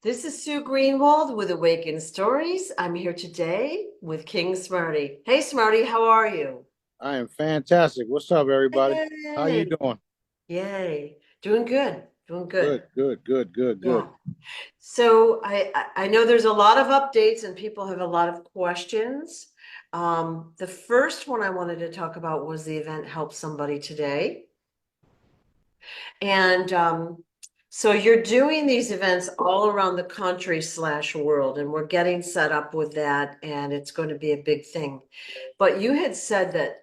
This is Sue Greenwald with Awakened Stories. I'm here today with King Smarty. Hey, Smarty, how are you? I am fantastic. What's up, everybody? How you Yay! doing? Yay! Doing good. Doing Good, good. good, good, good, Yeah. good. So I know there's a lot of updates and people have a lot of questions. The first one I wanted to talk about was the event Help Somebody Today. And so you're doing these events all around the country slash world, and we're getting set up with that, and it's going to be a big thing. But you had said that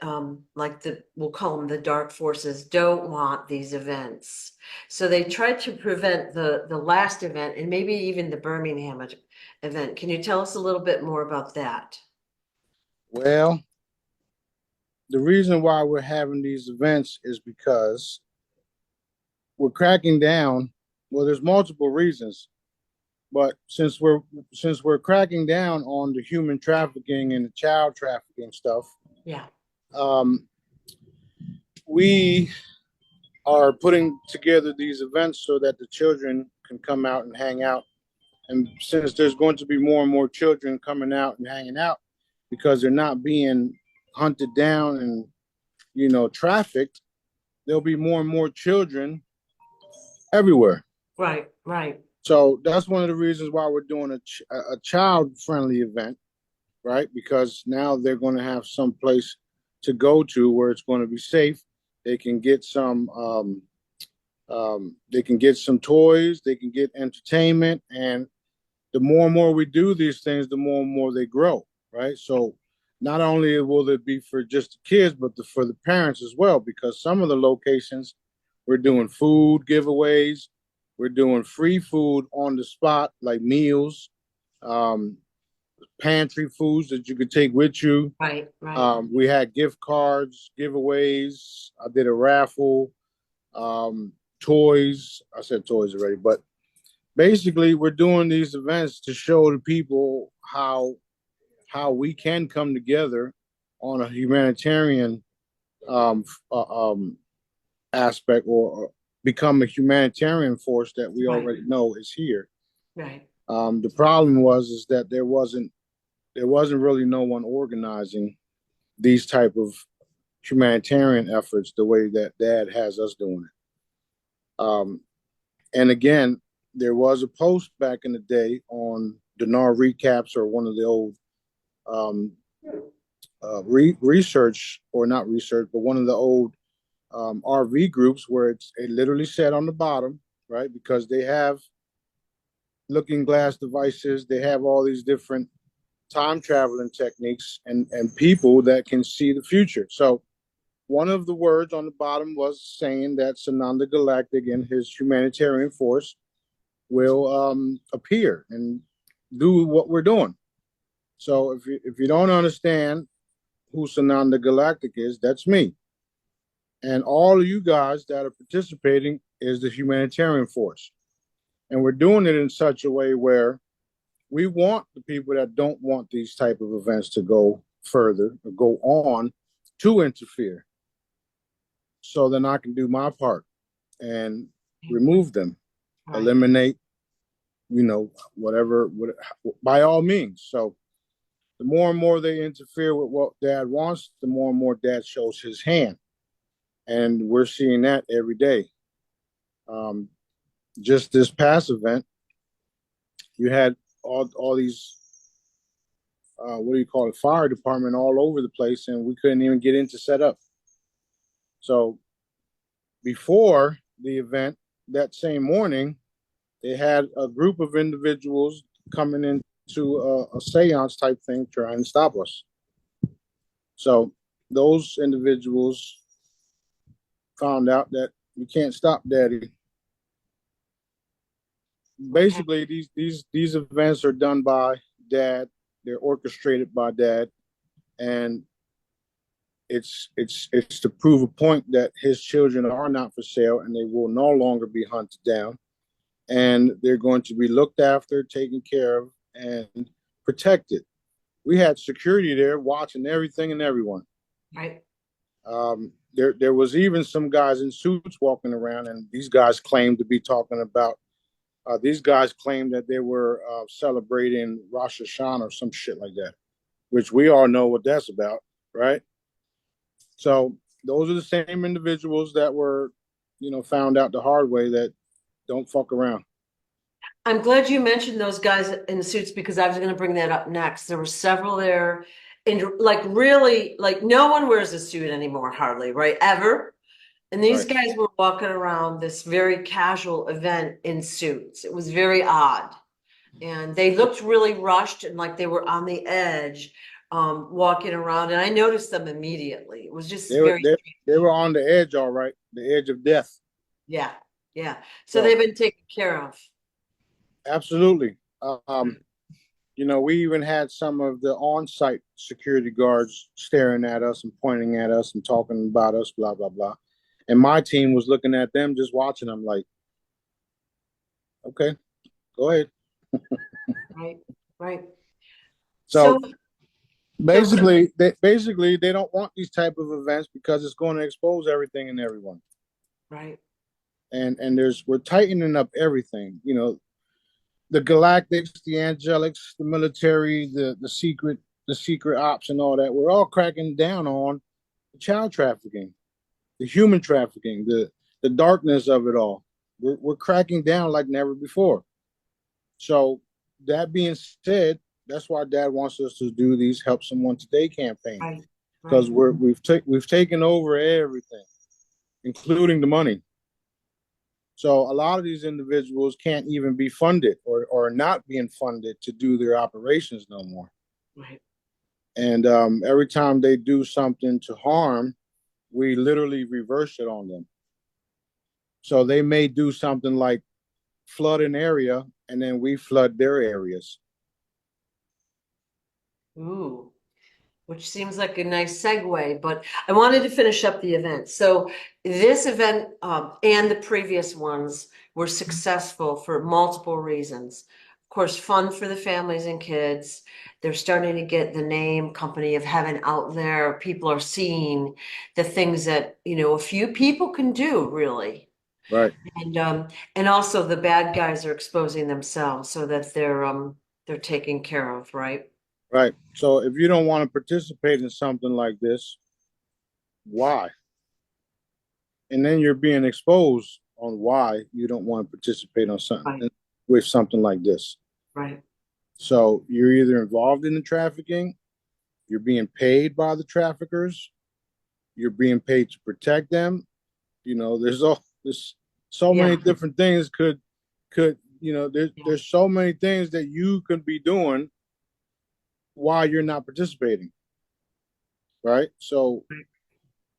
like we'll call them the dark forces don't want these events. So they tried to prevent the last event and maybe even the Birmingham event. Can you tell us a little bit more about that? Well, the reason why we're having these events is because we're cracking down. Well, there's multiple reasons, but since we're cracking down on the human trafficking and the child trafficking stuff, Yeah. um, we are putting together these events so that the children can come out and hang out. And since there's going to be more and more children coming out and hanging out because they're not being hunted down and trafficked, there'll be more and more children everywhere. Right, right, So that's one of the reasons why we're doing a child friendly event, right? Because now they're going to have some place to go to where it's going to be safe. They can get some toys, they can get entertainment, and the more and more we do these things, the more and more they grow, right? So not only will it be for just the kids, but for the parents as well, because some of the locations we're doing food giveaways, we're doing free food on the spot, like meals, um, pantry foods that you could take with you. right, right. We had gift cards, giveaways. I did a raffle, um, toys. I said toys already, but basically we're doing these events to show the people how we can come together on a humanitarian um, aspect, or become a humanitarian force that we Right, already know is here. right. The problem was is that there wasn't really no one organizing these type of humanitarian efforts the way that Dad has us doing it. And again, there was a post back in the day on the NAR recaps, or one of the old um, research, or not research, but one of the old RV groups, where it literally said on the bottom, right? Because they have looking glass devices, they have all these different time traveling techniques, and people that can see the future. So one of the words on the bottom was saying that Sananda Galactic and his humanitarian force will appear and do what we're doing. So if you don't understand who Sananda Galactic is, that's me. And all of you guys that are participating is the humanitarian force. And we're doing it in such a way where we want the people that don't want these type of events to go further or go on to interfere, so then I can do my part and remove them, Right. eliminate, whatever, by all means. So the more and more they interfere with what Dad wants, the more and more Dad shows his hand. And we're seeing that every day. Um, just this past event, you had all these, what do you call it, fire department all over the place, and we couldn't even get in to set up. So before the event, that same morning, they had a group of individuals coming into a seance type thing trying to stop us. So those individuals found out that you can't stop Daddy. Okay. Basically, these events are done by Dad. They're orchestrated by Dad, and it's to prove a point that his children are not for sale, and they will no longer be hunted down, and they're going to be looked after, taken care of, and protected. We had security there watching everything and everyone. Right. There was even some guys in suits walking around, and these guys claimed to be talking about These guys claimed that they were celebrating Rosh Hashanah or some shit like that, which we all know what that's about, right? So those are the same individuals that were, found out the hard way that don't fuck around. I'm glad you mentioned those guys in the suits because I was going to bring that up next. There were several there, and like really, like no one wears a suit anymore, hardly, right? Ever. And these Right. guys were walking around this very casual event in suits. It was very odd. And they looked really rushed and like they were on the edge, walking around. And I noticed them immediately. It was just They were very they, they strange. were on the edge, all right, the edge of death. Yeah. Yeah. So So they've been taken care of. absolutely. We even had some of the on-site security guards staring at us and pointing at us and talking about us, blah blah blah. And my team was looking at them, just watching them, like, okay, go ahead. Right. Right. So So, so basically they don't want these type of events because it's going to expose everything and everyone. right. And we're tightening up everything. The galactics, the angelics, the military, the secret ops, and all that. We're all cracking down on the child trafficking, the human trafficking, the darkness of it all. We're cracking down like never before. So that being said, that's why Dad wants us to do these Help Someone Today campaign, Right. because Right. we've taken over everything, including the money. So a lot of these individuals can't even be funded or not being funded to do their operations no more. Right. And every time they do something to harm, we literally reverse it on them. So they may do something like flood an area, and then we flood their areas. Ooh. Which seems like a nice segue, but I wanted to finish up the event. So this event and the previous ones were successful for multiple reasons. Of course, fun for the families and kids. They're starting to get the name Company of Heaven out there. People are seeing the things that, a few people can do, really. Right, And also the bad guys are exposing themselves so that they're taken care of, right? right. So if you don't want to participate in something like this, why? And then you're being exposed on why you don't want to participate on Right, something with something like this. right. So you're either involved in the trafficking, you're being paid by the traffickers, you're being paid to protect them. There's so Yeah, many different things could yeah. there's so many things that you could be doing while you're not participating, right? So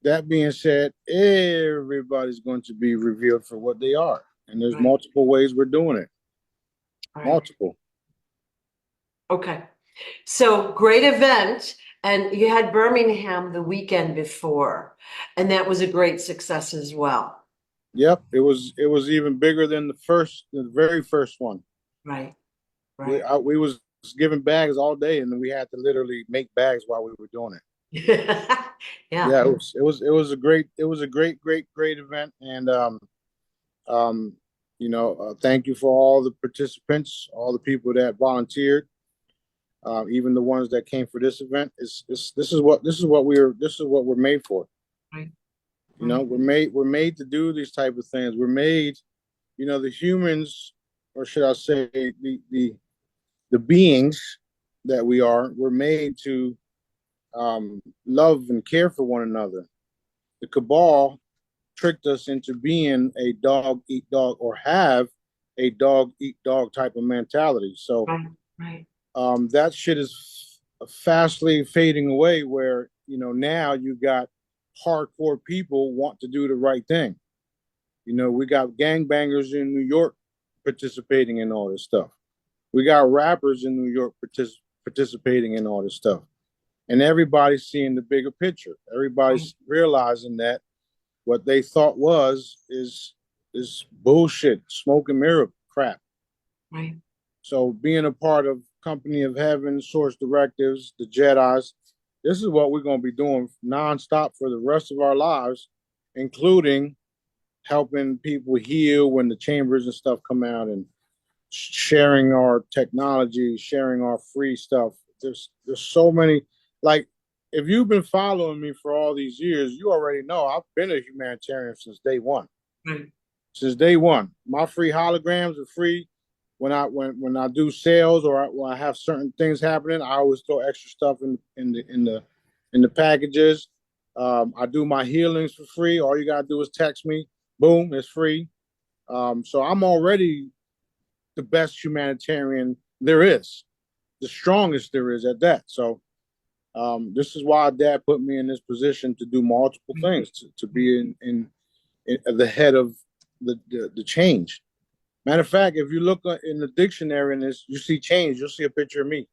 that being said, everybody's going to be revealed for what they are, and there's Right, multiple ways we're doing it. right. Multiple. Okay. So great event. And you had Birmingham the weekend before, and that was a great success as well. Yep, it was even bigger than the very first one. Right, right. We was giving bags all day, and we had to literally make bags while we were doing it. Yeah, Yeah, it was a great event, and um, thank you for all the participants, all the people that volunteered, even the ones that came for this event. This is what we're made for. right, You know, right. we're made to do these type of things. We're made, the humans, or should I say, the beings that we are. We're made to love and care for one another. The cabal tricked us into being a dog eat dog, or have a dog eat dog type of mentality. So Right, right, that shit is fastly fading away. Where now you got hardcore people want to do the right thing. We got gangbangers in New York participating in all this stuff. We got rappers in New York participating in all this stuff. And everybody's seeing the bigger picture. right, Everybody's realizing that what they thought is bullshit, smoke and mirror crap. right, So being a part of Company of Heaven, Source Directives, the Jedi's, this is what we're going to be doing nonstop for the rest of our lives, including helping people heal when the chambers and stuff come out, and sharing our technology, sharing our free stuff. There's so many. Like, if you've been following me for all these years, you already know I've been a humanitarian since day one. Right. Since day one, my free holograms are free. When I do sales or when I have certain things happening, I always throw extra stuff in the packages. I do my healings for free. All you gotta do is text me. Boom, it's free. So I'm already the best humanitarian there is, the strongest there is at that. So this is why Dad put me in this position to do multiple things, to be in the head of the change. Matter of fact, if you look in the dictionary and this, you see change, you'll see a picture of me.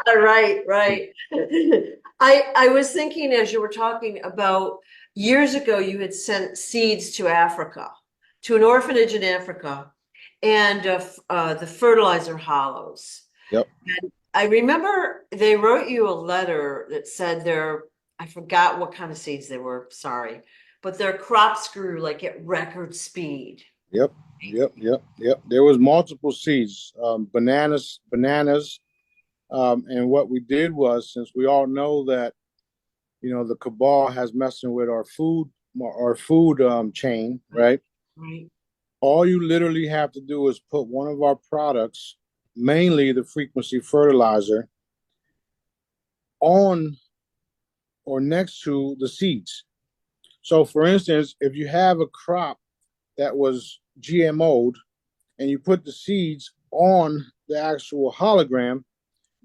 Right, right. I was thinking as you were talking about years ago, you had sent seeds to Africa, to an orphanage in Africa, and the fertilizer hollows. Yep. And I remember they wrote you a letter that said I forgot what kind of seeds they were, sorry, but their crops grew like at record speed. Yep. Yep. There was multiple seeds, bananas. And what we did was, since we all know that, the cabal has messing with our food chain, right? Right. All you literally have to do is put one of our products, mainly the frequency fertilizer, on or next to the seeds. So, for instance, if you have a crop that was GMO'd and you put the seeds on the actual hologram,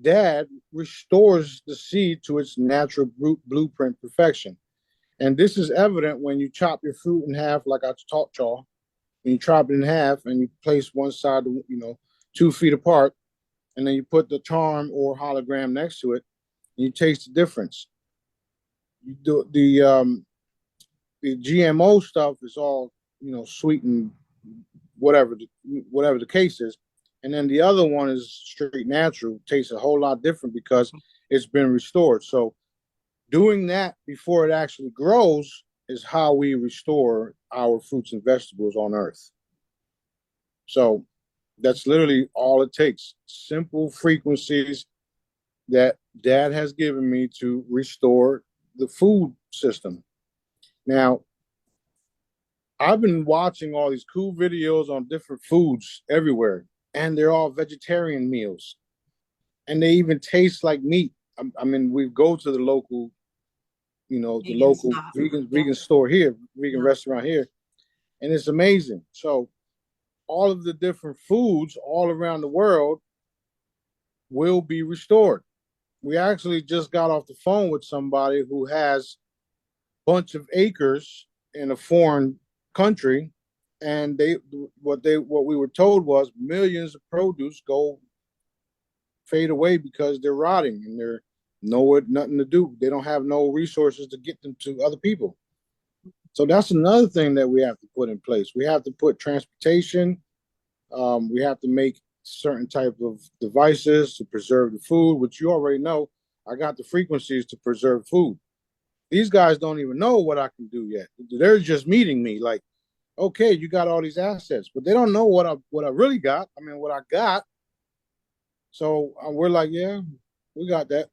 Dad restores the seed to its natural blueprint perfection. And this is evident when you chop your fruit in half, like I taught y'all. When you chop it in half and you place one side, 2 feet apart, and then you put the charm or hologram next to it, and you taste the difference. You do the GMO stuff is all sweetened, whatever the case is, and then the other one is straight natural. Tastes a whole lot different because it's been restored. So doing that before it actually grows is how we restore our fruits and vegetables on Earth. So that's literally all it takes. Simple frequencies that Dad has given me to restore the food system. Now, I've been watching all these cool videos on different foods everywhere, and they're all vegetarian meals, and they even taste like meat. I mean, we go to the local, the Vegan local stuff. vegan Yeah. vegan store here, vegan Yeah. restaurant here, and it's amazing. So all of the different foods all around the world will be restored. We actually just got off the phone with somebody who has a bunch of acres in a foreign country, and what we were told was millions of produce go fade away because they're rotting and they're nowhere nothing to do. They don't have no resources to get them to other people. So that's another thing that we have to put in place. We have to put transportation. We have to make certain type of devices to preserve the food, which you already know. I got the frequencies to preserve food. These guys don't even know what I can do yet. They're just meeting me like, okay, you got all these assets, but they don't know what I really got. I mean, what I got. So we're like, yeah, we got that.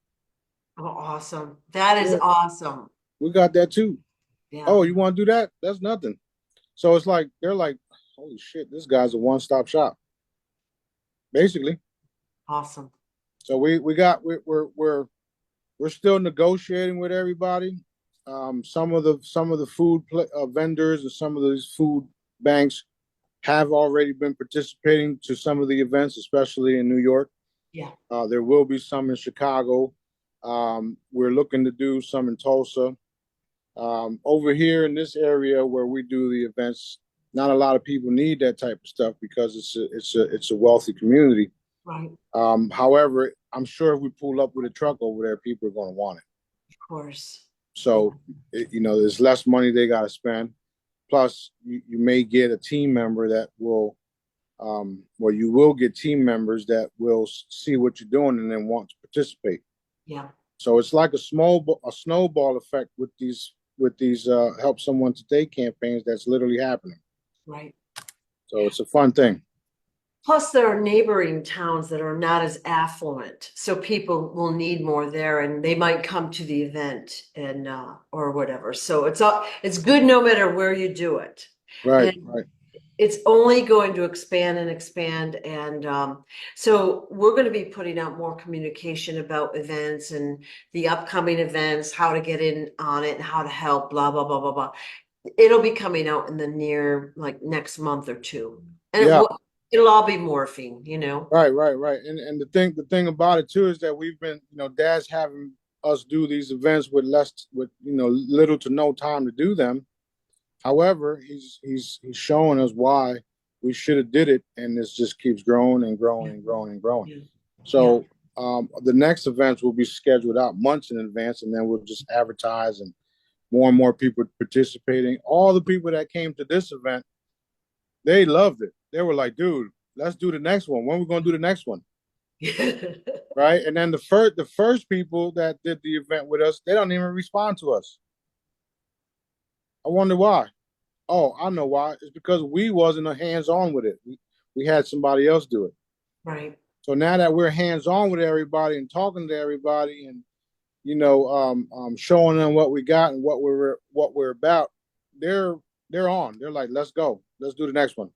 Oh, awesome. That is Yeah, awesome. we got that too. Yeah. Oh, you want to do that? That's nothing. So it's like they're like, holy shit, this guy's a one-stop shop, basically. Awesome. So we're still negotiating with everybody. Some of the food vendors and some of these food banks have already been participating to some of the events, especially in New York. Yeah. There will be some in Chicago. We're looking to do some in Tulsa. Over here in this area where we do the events, not a lot of people need that type of stuff because it's a wealthy community. Right. However, I'm sure if we pull up with a truck over there, people are going to want it. Of course. Yeah. So, there's less money they got to spend. Plus, you may get a team member that will, well, you will get team members that will see what you're doing and then want to participate. Yeah. So it's like a snowball effect with these with these help someone today campaigns that's literally happening. Right. So it's a fun thing. Plus, there are neighboring towns that are not as affluent, so people will need more there, and they might come to the event and or whatever. So it's good no matter where you do it, Right, and right. it's only going to expand and expand. And so we're going to be putting out more communication about events and the upcoming events, how to get in on it, and how to help. Blah blah blah blah blah. It'll be coming out in the near, like, next month or two, and Yeah, it'll all be morphing, you know. right, right, right. And the thing about it too is that we've been, Dad's having us do these events with little to no time to do them. However, he's showing us why we should have did it, and this just keeps growing and growing Yeah, and growing and growing. yeah, yeah. So the next events will be scheduled out months in advance, and then we'll just advertise, and more people participating. All the people that came to this event, they loved it. They were like, "Dude, let's do the next one. When are we gonna do the next one?" Right? And then the first people that did the event with us, they don't even respond to us. I wonder why. Oh, I know why. It's because we wasn't hands on with it. We had somebody else do it. Right. So now that we're hands on with everybody and talking to everybody and showing them what we got and what we're about, they're they're on. They're like, let's go, let's do the next one.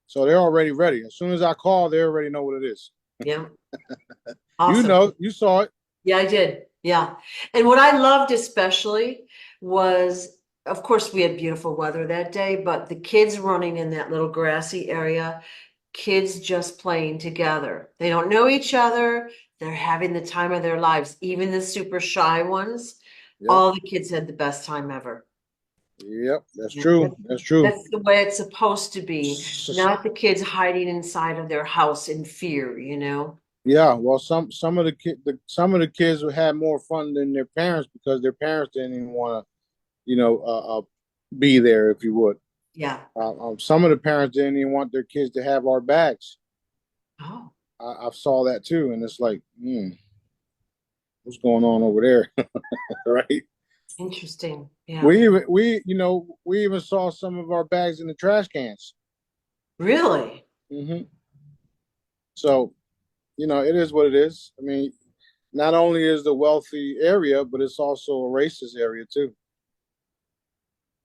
So they're already ready. As soon as I call, they already know what it is. Yeah. You Awesome. know, you saw it. Yeah, I did. Yeah. And what I loved especially was, of course, we had beautiful weather that day, but the kids running in that little grassy area, kids just playing together. They don't know each other. They're having the time of their lives. Even the super shy ones, Yep, all the kids had the best time ever. yep, that's Yeah. true. That's true. That's the way it's supposed to be, not the kids hiding inside of their house in fear, you know? Yeah, well, some of the kids would have more fun than their parents because their parents didn't even want to, be there, if you would. Yeah. Some of the parents didn't even want their kids to have our bags. Oh, I saw that too, and it's like, what's going on over there, right? interesting. Yeah. We even saw some of our bags in the trash cans. Really? Hmm. So it is what it is. I mean, not only is the wealthy area, but it's also a racist area too.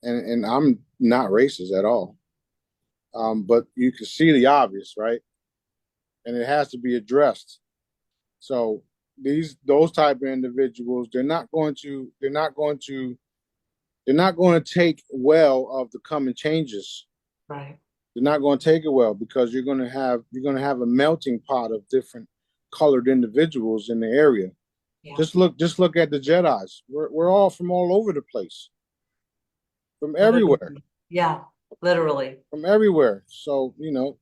And I'm not racist at all. But you can see the obvious, right? And it has to be addressed. So those type of individuals, they're not going to take well of the coming changes. Right. They're not going to take it well because you're going to have a melting pot of different colored individuals in the area. Yeah. Just look at the Jedi's. We're all from all over the place, from everywhere, Literally. Yeah. Literally. from everywhere. So those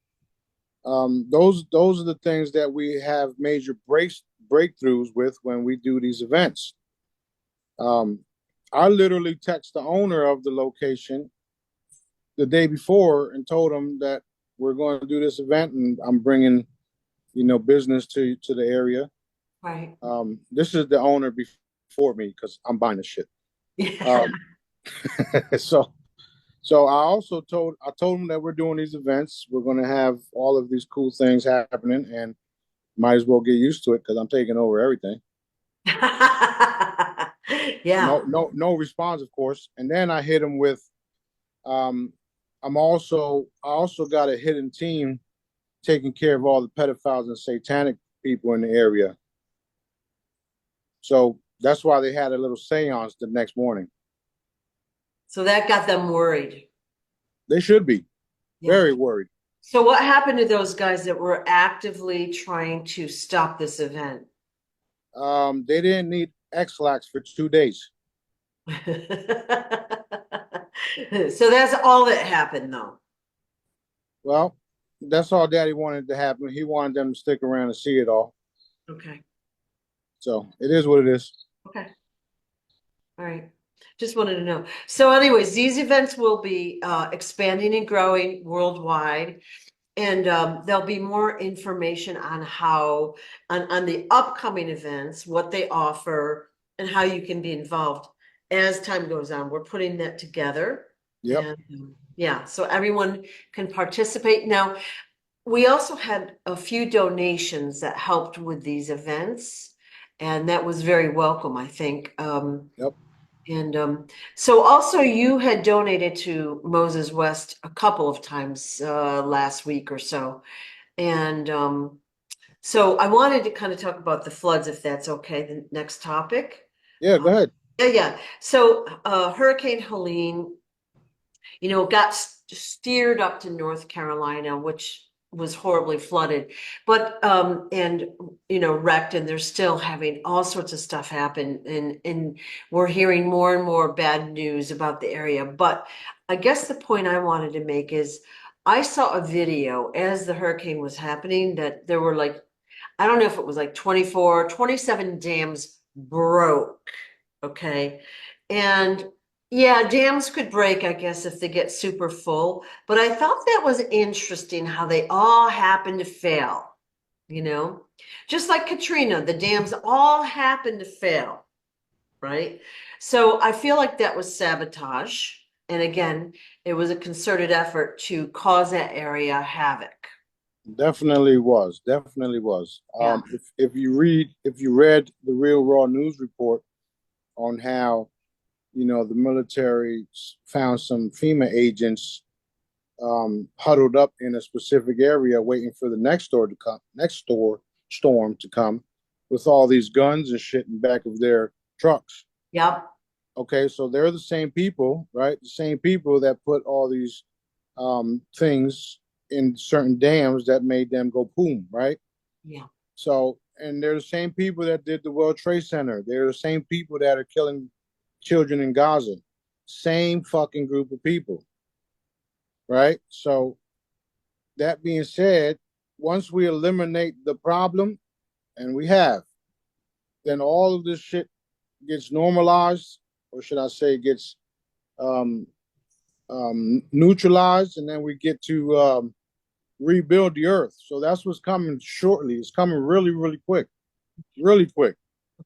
are the things that we have major breakthroughs with when we do these events. Um, I literally text the owner of the location the day before and told him that we're going to do this event and I'm bringing business to the area. Right. This is the owner before me because I'm buying the shit. Yeah. Um, so I told him that we're doing these events. We're going to have all of these cool things happening, and might as well get used to it because I'm taking over everything. Yeah. No, no, no response, of course. And then I hit him with, um, I also got a hidden team taking care of all the pedophiles and satanic people in the area. So that's why they had a little seance the next morning. So that got them worried. They should be Yeah. very worried. So what happened to those guys that were actively trying to stop this event? They didn't need X-Lax for 2 days. So that's all that happened, though. Well, that's all Daddy wanted to happen. He wanted them to stick around and see it all. Okay. So it is what it is. Okay. All right. Just wanted to know. So, anyways, these events will be expanding and growing worldwide, and there'll be more information on how on the upcoming events, what they offer, and how you can be involved. as time goes on, we're putting that together. Yep. And yeah, so everyone can participate. Now, we also had a few donations that helped with these events, and that was very welcome, I think. Yep. And so also you had donated to Moses West a couple of times last week or so. And so I wanted to kind of talk about the floods, if that's okay, the next topic. Yeah. Uh, Go ahead. yeah, yeah. So Hurricane Helene, got steered up to North Carolina, which was horribly flooded, but and wrecked, and they're still having all sorts of stuff happen, and we're hearing more and more bad news about the area. But I guess the point I wanted to make is I saw a video as the hurricane was happening that there were like, I don't know if it was like 24, 27 dams broke. Okay. And yeah, dams could break, I guess, if they get super full. But I thought that was interesting how they all happen to fail, you know? Just like Katrina, the dams all happened to fail, right? So I feel like that was sabotage. And again, it was a concerted effort to cause that area havoc. Definitely was. Definitely was. Yeah. If you read the Real Raw News report on how the military found some FEMA agents huddled up in a specific area waiting for the next door storm to come with all these guns and shit in the back of their trucks. Yep. Okay, so they're the same people, right? The same people that put all these things in certain dams that made them go boom, right? Yeah. So, and they're the same people that did the World Trade Center. They're the same people that are killing children in Gaza. Same fucking group of people, right? So, that being said, once we eliminate the problem, and we have, then all of this shit gets normalized, or should I say, gets um, neutralized, and then we get to rebuild the earth. So that's what's coming shortly. It's coming really, really quick, really quick.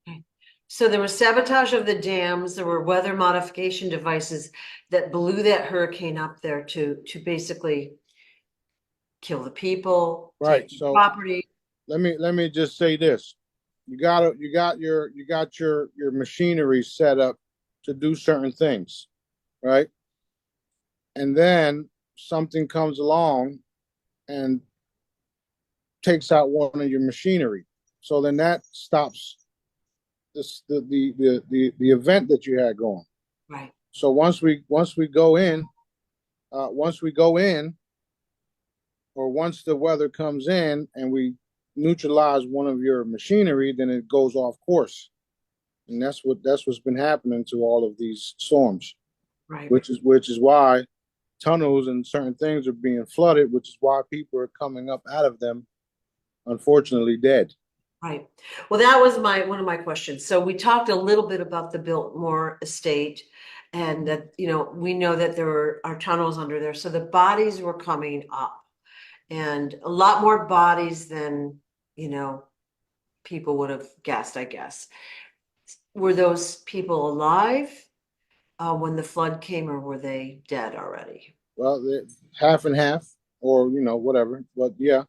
Okay. So there was sabotage of the dams. There were weather modification devices that blew that hurricane up there to basically kill the people, Right. take the So property. let me just say this. You got your machinery set up to do certain things, right? And then something comes along and takes out one of your machinery. So then that stops the event that you had going. Right, So once we go in, or once the weather comes in and we neutralize one of your machinery, then it goes off course, and that's what's been happening to all of these storms, right, which is why tunnels and certain things are being flooded, which is why people are coming up out of them, unfortunately, dead. right. Well, that was one of my questions. So we talked a little bit about the Biltmore estate and that, we know that are tunnels under there. So the bodies were coming up and a lot more bodies than, you know, people would have guessed, I guess. Were those people alive when the flood came, or were they dead already? Well, half and half, or whatever. But yeah,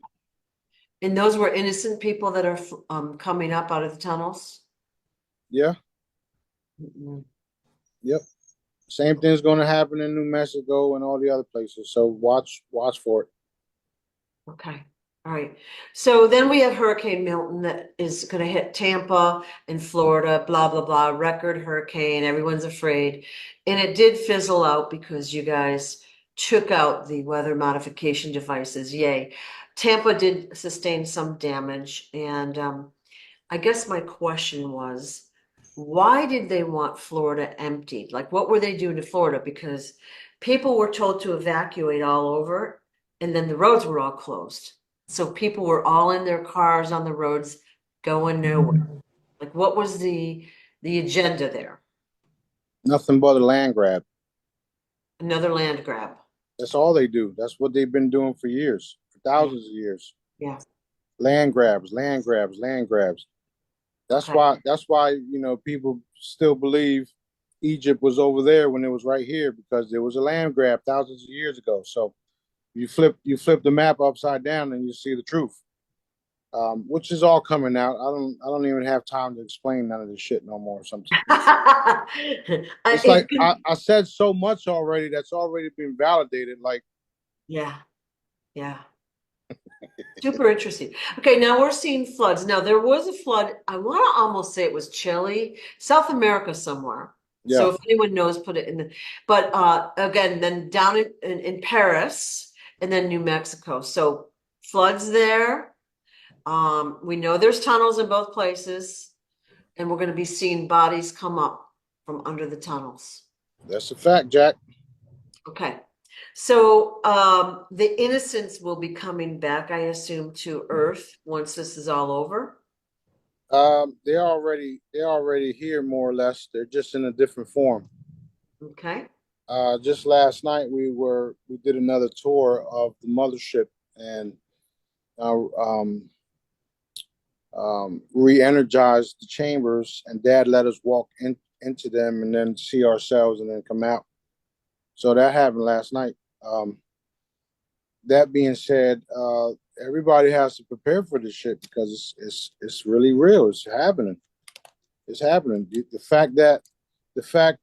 And those were innocent people that are coming up out of the tunnels? yeah, Mm-mm. yep. Same thing's going to happen in New Mexico and all the other places. So watch for it. Okay. All right. So then we have Hurricane Milton that is going to hit Tampa and Florida, blah, blah, blah, record hurricane. Everyone's afraid. And it did fizzle out because you guys took out the weather modification devices. Yay. Tampa did sustain some damage. And I guess my question was, why did they want Florida emptied? Like, what were they doing to Florida? Because people were told to evacuate all over, and then the roads were all closed. So people were all in their cars on the roads going nowhere. Like, what was the agenda there? Nothing but a land grab. Another land grab. That's all they do. That's what they've been doing for years, for Yeah, thousands of years. yeah. Land grabs, land grabs, land grabs. That's Okay. why. That's why people still believe Egypt was over there when it was right here because there was a land grab thousands of years ago. So you flip the map upside down and you see the truth, which is all coming out. I don't even have time to explain none of this shit no more. Sometimes it's It's like good. I said so much already that's already been validated. Like, Yeah, yeah. Super interesting. Okay, now we're seeing floods. Now there was a flood. I want to almost say it was Chile, South America somewhere. So yeah, if anyone knows, put it in the. But again, then down in Paris and then New Mexico. So floods there. We know there's tunnels in both places, and we're going to be seeing bodies come up from under the tunnels. that's a fact, Jack. Okay. So the innocents will be coming back, I assume, to Earth once this is all over. They're already here more or less. They're just in a different form. Okay. Just last night we did another tour of the mothership and uh, um, re-energized the chambers, and Dad let us walk into them and then see ourselves and then come out. So that happened last night. That being said, everybody has to prepare for this shit because it's really real. It's happening. It's happening. The fact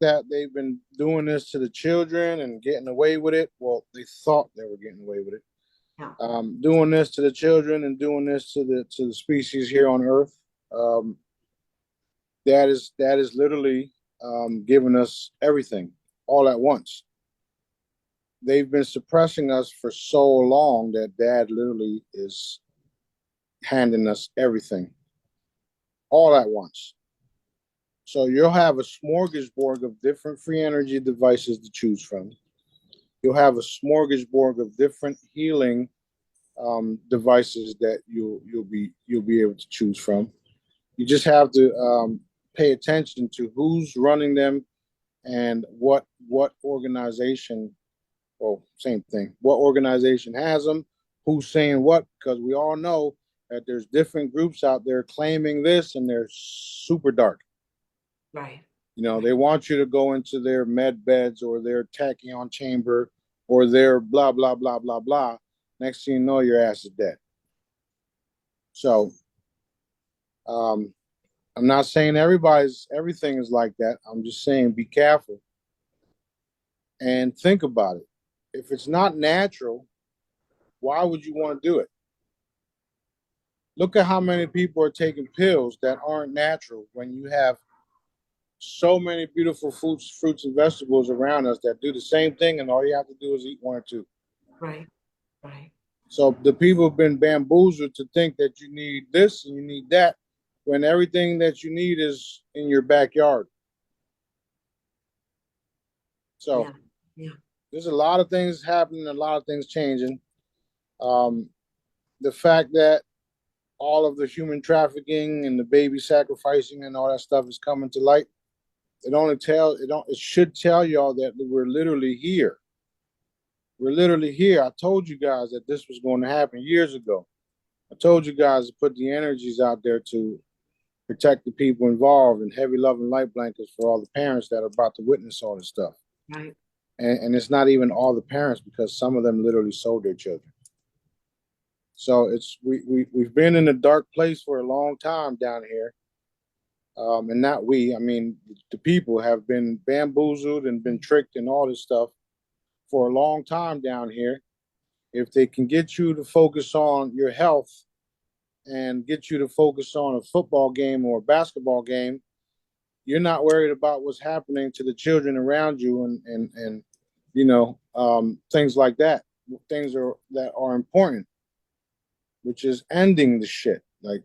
that they've been doing this to the children and getting away with it. Well, they thought they were getting away with it. Yeah. Doing this to the children and doing this to the species here on Earth. Um, that is literally giving us everything all at once. They've been suppressing us for so long that Dad literally is handing us everything all at once. So you'll have a smorgasbord of different free energy devices to choose from. You'll have a smorgasbord of different healing devices that you'll be able to choose from. You just have to pay attention to who's running them and what organization. Well, same thing. What organization has them? Who's saying what? Because we all know that there's different groups out there claiming this, and they're super dark. Right. They Right. want you to go into their med beds or their tachyon chamber or their blah blah blah blah blah. Next thing you know, your ass is dead. So um, I'm not saying everything is like that. I'm just saying be careful and think about it. If it's not natural, why would you want to do it? Look at how many people are taking pills that aren't natural when you have so many beautiful fruits and vegetables around us that do the same thing, and all you have to do is eat one or two. Right. Right. So the people have been bamboozled to think that you need this and you need that when everything that you need is in your backyard. So Yeah. Yeah. there's a lot of things happening, a lot of things changing. Um, the fact that all of the human trafficking and the baby sacrificing and all that stuff is coming to light. It should tell y'all that we're literally here. We're literally here. I told you guys that this was going to happen years ago. I told you guys to put the energies out there to protect the people involved and heavy love and light blankets for all the parents that are about to witness all this stuff. Right. And it's not even all the parents because some of them literally sold their children. So we've been in a dark place for a long time down here. And not we, I mean, the people have been bamboozled and been tricked and all this stuff for a long time down here. If they can get you to focus on your health and get you to focus on a football game or a basketball game, you're not worried about what's happening to the children around you and things like that. That are important, which is ending the shit. Like,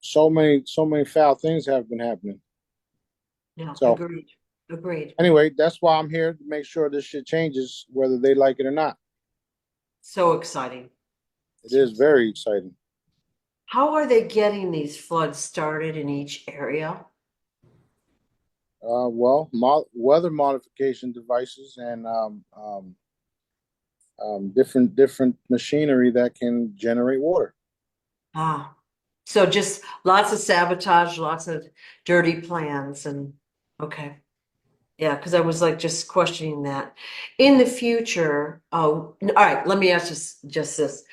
so many foul things have been happening. Yeah. So Agreed. Agreed. anyway, that's why I'm here to make sure this shit changes, whether they like it or not. So exciting. It is very exciting. How are they getting these floods started in each area? Well, weather modification devices and different machinery that can generate water. Ah, so just lots of sabotage, lots of dirty plans, and Okay. Yeah, because I was like just questioning that. In the future, all right, let me ask just this.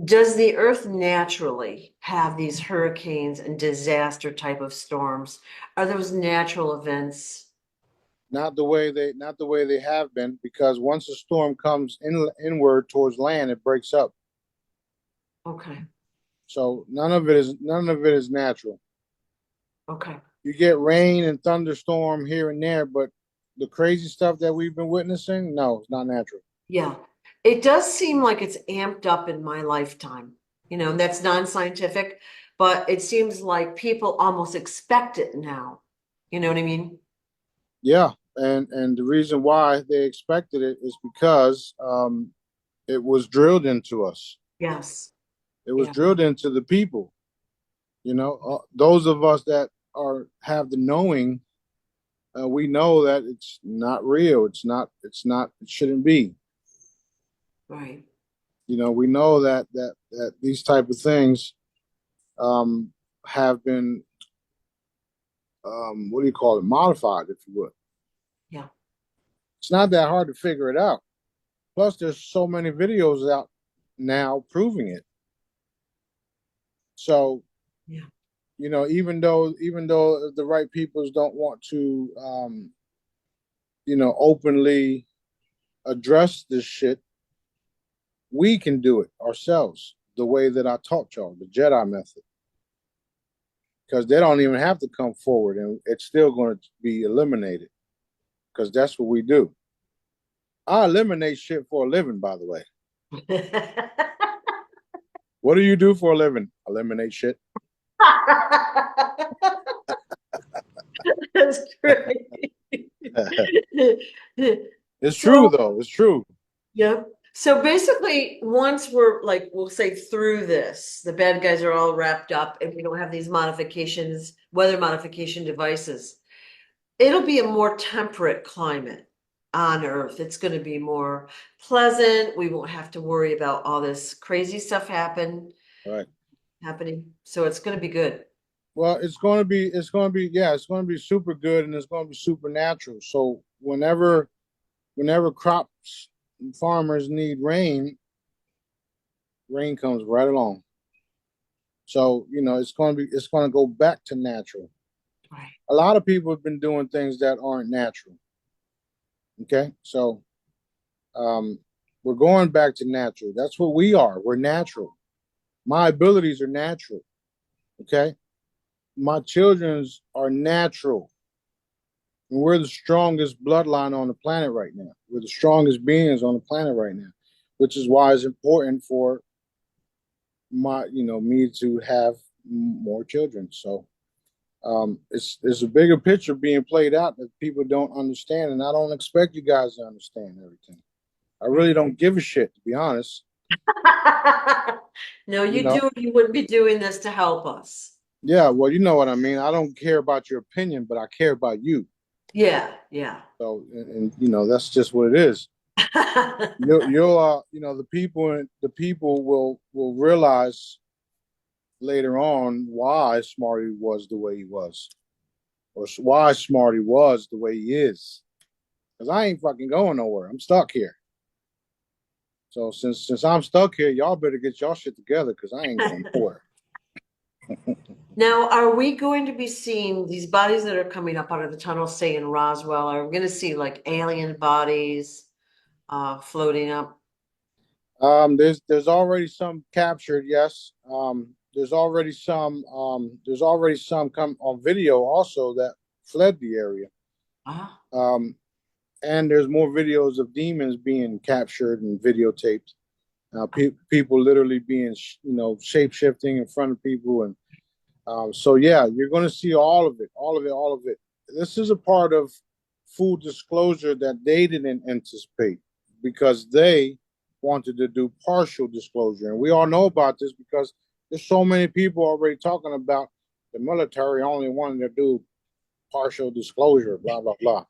Does the Earth naturally have these hurricanes and disaster type of storms? Are those natural events? Not the way they have been, because once a storm comes inward towards land, it breaks up. Okay. So none of it is natural. Okay. You get rain and thunderstorm here and there, but the crazy stuff that we've been witnessing, no, it's not natural. Yeah. It does seem like it's amped up in my lifetime. And that's non-scientific, but it seems like people almost expect it now. You know what I mean? Yeah, and the reason why they expected it is because it was drilled into us. Yes. It was Yeah. drilled into the people. Those of us that are have the knowing, we know that it's not real. It's not. It's not. It shouldn't be. Right. We know that these type of things um, have been, what do you call it, modified, if you would. Yeah. It's not that hard to figure it out. Plus, there's so many videos out now proving it. So, Yeah. even though the right peoples don't want to, openly address this shit, we can do it ourselves the way that I taught y'all, the Jedi method. Because they don't even have to come forward, and it's still going to be eliminated. Because that's what we do. I eliminate shit for a living, by the way. What do you do for a living? Eliminate shit. That's great. It's true, So, though. It's true. yep. So basically, once we're like, we'll say through this, the bad guys are all wrapped up and we don't have these modifications, weather modification devices, it'll be a more temperate climate on Earth. It's going to be more pleasant. We won't have to worry about all this crazy stuff All right. happening. So it's going to be good. Well, yeah, it's going to be super good, and it's going to be supernatural. So whenever crops and farmers need rain, rain comes right along. So it's going to go back to natural. Right. A lot of people have been doing things that aren't natural. Okay, so um, we're going back to natural. That's what we are. We're natural. My abilities are natural. Okay, my children's are natural. And we're the strongest bloodline on the planet right now. We're the strongest beings on the planet right now, which is why it's important for me to have more children. So it's a bigger picture being played out that people don't understand, and I don't expect you guys to understand everything. I really Right. don't give a shit, to be honest. No, You you know, do. You wouldn't be doing this to help us. yeah, well, you know what I mean. I don't care about your opinion, but I care about you. Yeah, yeah. So, and that's just what it is. The people will realize later on why Smarty was the way he was, or why Smarty was the way he is. Because I ain't fucking going nowhere. I'm stuck here. So since I'm stuck here, y'all better get y'all shit together because I ain't going nowhere. Now, are we going to be seeing these bodies that are coming up out of the tunnel, say in Roswell? Are we going to see like alien bodies floating up? There's already some captured, yes. There's already some come on video also that fled the area. Ah, Um, and there's more videos of demons being captured and videotaped. People literally being, shape shifting in front of people, and so yeah, you're going to see all of it, all of it, all of it. This is a part of full disclosure that they didn't anticipate because they wanted to do partial disclosure, and we all know about this because there's so many people already talking about the military only wanting to do partial disclosure, blah blah blah,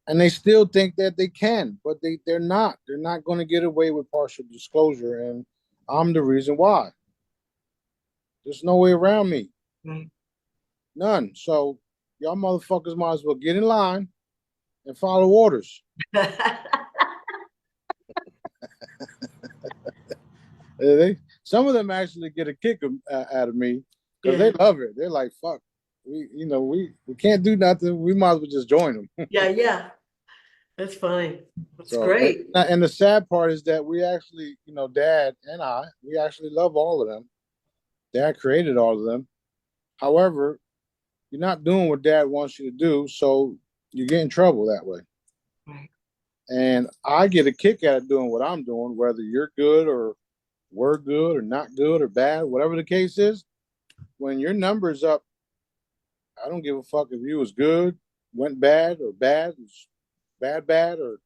and they still think that they can, but they're not. They're not going to get away with partial disclosure, and I'm the reason why. There's no way around me. right. None. So Y'all motherfuckers might as well get in line and follow orders. Some of them actually get a kick out of me because they Yeah. love it. They're like, "Fuck, we can't do nothing. We might as well just join them." Yeah, yeah. That's funny. That's So, great. and the sad part is that we actually, Dad and we actually love all of them. Dad created all of them. However, you're not doing what Dad wants you to do, so you get in trouble that way. Right. And I get a kick out of doing what I'm doing, whether you're good or we're good or not good or bad, whatever the case is. When your number's up, I don't give a fuck if you was good, went bad or bad, bad, or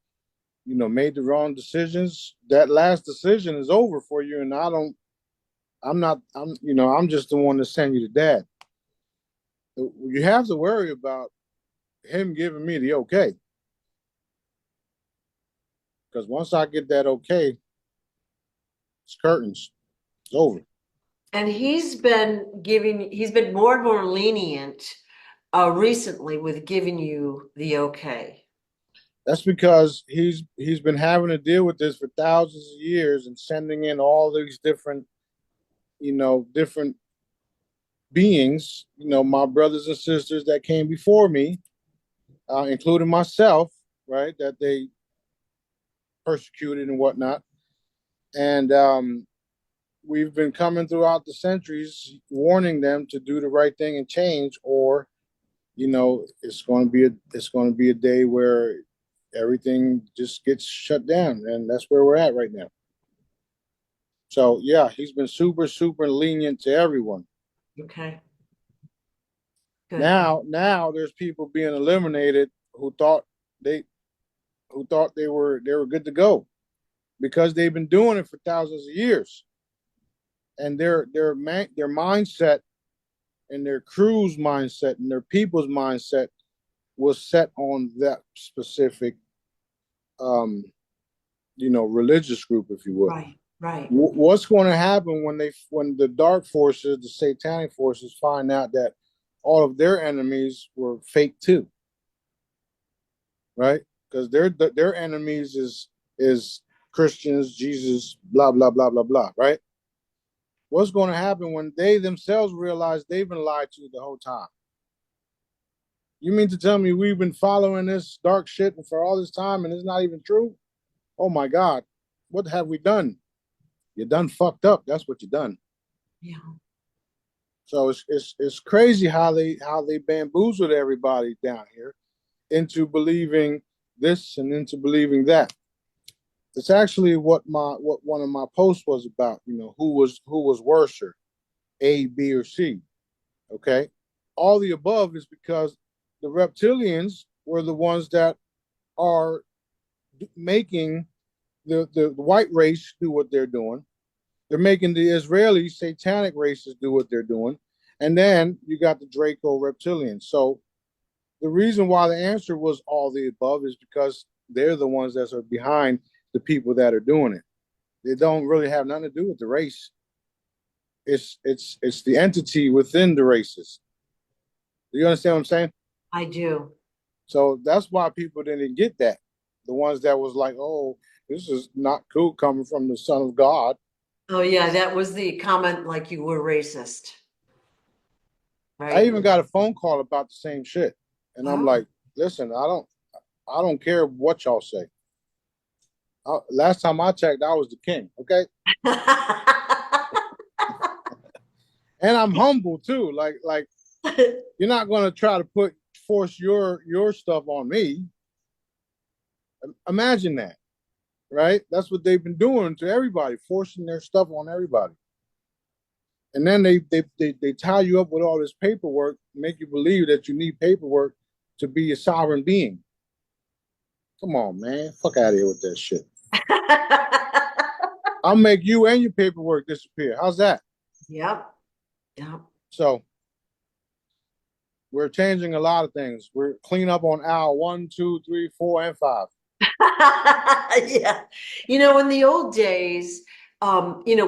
made the wrong decisions. That last decision is over for you, and I'm not. I'm just the one to send you to Dad. You have to worry about him giving me the okay, because once I get that okay, it's curtains. It's over. And he's been more and more lenient recently with giving you the okay. That's because he's been having to deal with this for thousands of years and sending in all these different beings, my brothers and sisters that came before me, including myself, right, that they persecuted and whatnot. And we've been coming throughout the centuries warning them to do the right thing and change, or it's going to be a day where everything just gets shut down, and that's where we're at right now. So yeah, he's been super super lenient to everyone. Okay, good. Now there's people being eliminated they who thought they were good to go because they've been doing it for thousands of years, and their mindset and their crew's mindset and their people's mindset was set on that specific um religious group, if you would. Right, right, What's going to happen when the dark forces, the satanic forces, find out that all of their enemies were fake too, right? Because their enemies is Christians, Jesus, blah blah blah blah blah, right? What's going to happen when they themselves realize they've been lied to the whole time? You mean to tell me we've been following this dark shit for all this time and it's not even true? Oh my God, what have we done? You done fucked up. That's what you done. yeah, So it's crazy how they bamboozled everybody down here into believing this and into believing that. It's actually what one of my posts was about. Who was worser, A, B, or C. Okay, all the above is because the reptilians were the ones that are making the white race do what they're doing. They're making the Israeli satanic races do what they're doing. And then you got the Draco reptilians. So the reason why the answer was all the above is because they're the ones that are behind the people that are doing it. They don't really have nothing to do with the race. It's the entity within the races. Do you understand what I'm saying? I do. So that's why people didn't get that. The ones that was like, oh, this is not cool coming from the Son of God. Oh yeah, that was the comment like you were racist, I right? even got a phone call about the same shit. And I'm Oh. like, listen, I don't care what y'all say. Last time I checked, I was the king. Okay. And I'm humble too. Like you're not gonna try to force your stuff on me. Imagine that, right? That's what they've been doing to everybody, forcing their stuff on everybody. And then they tie you up with all this paperwork, make you believe that you need paperwork to be a sovereign being. Come on, man. Fuck out of here with that shit. I'll make you and your paperwork disappear. How's that? Yep, yep. So we're changing a lot of things. We're clean up on aisle 1, 2, 3, 4, and 5. Yeah. In the old days,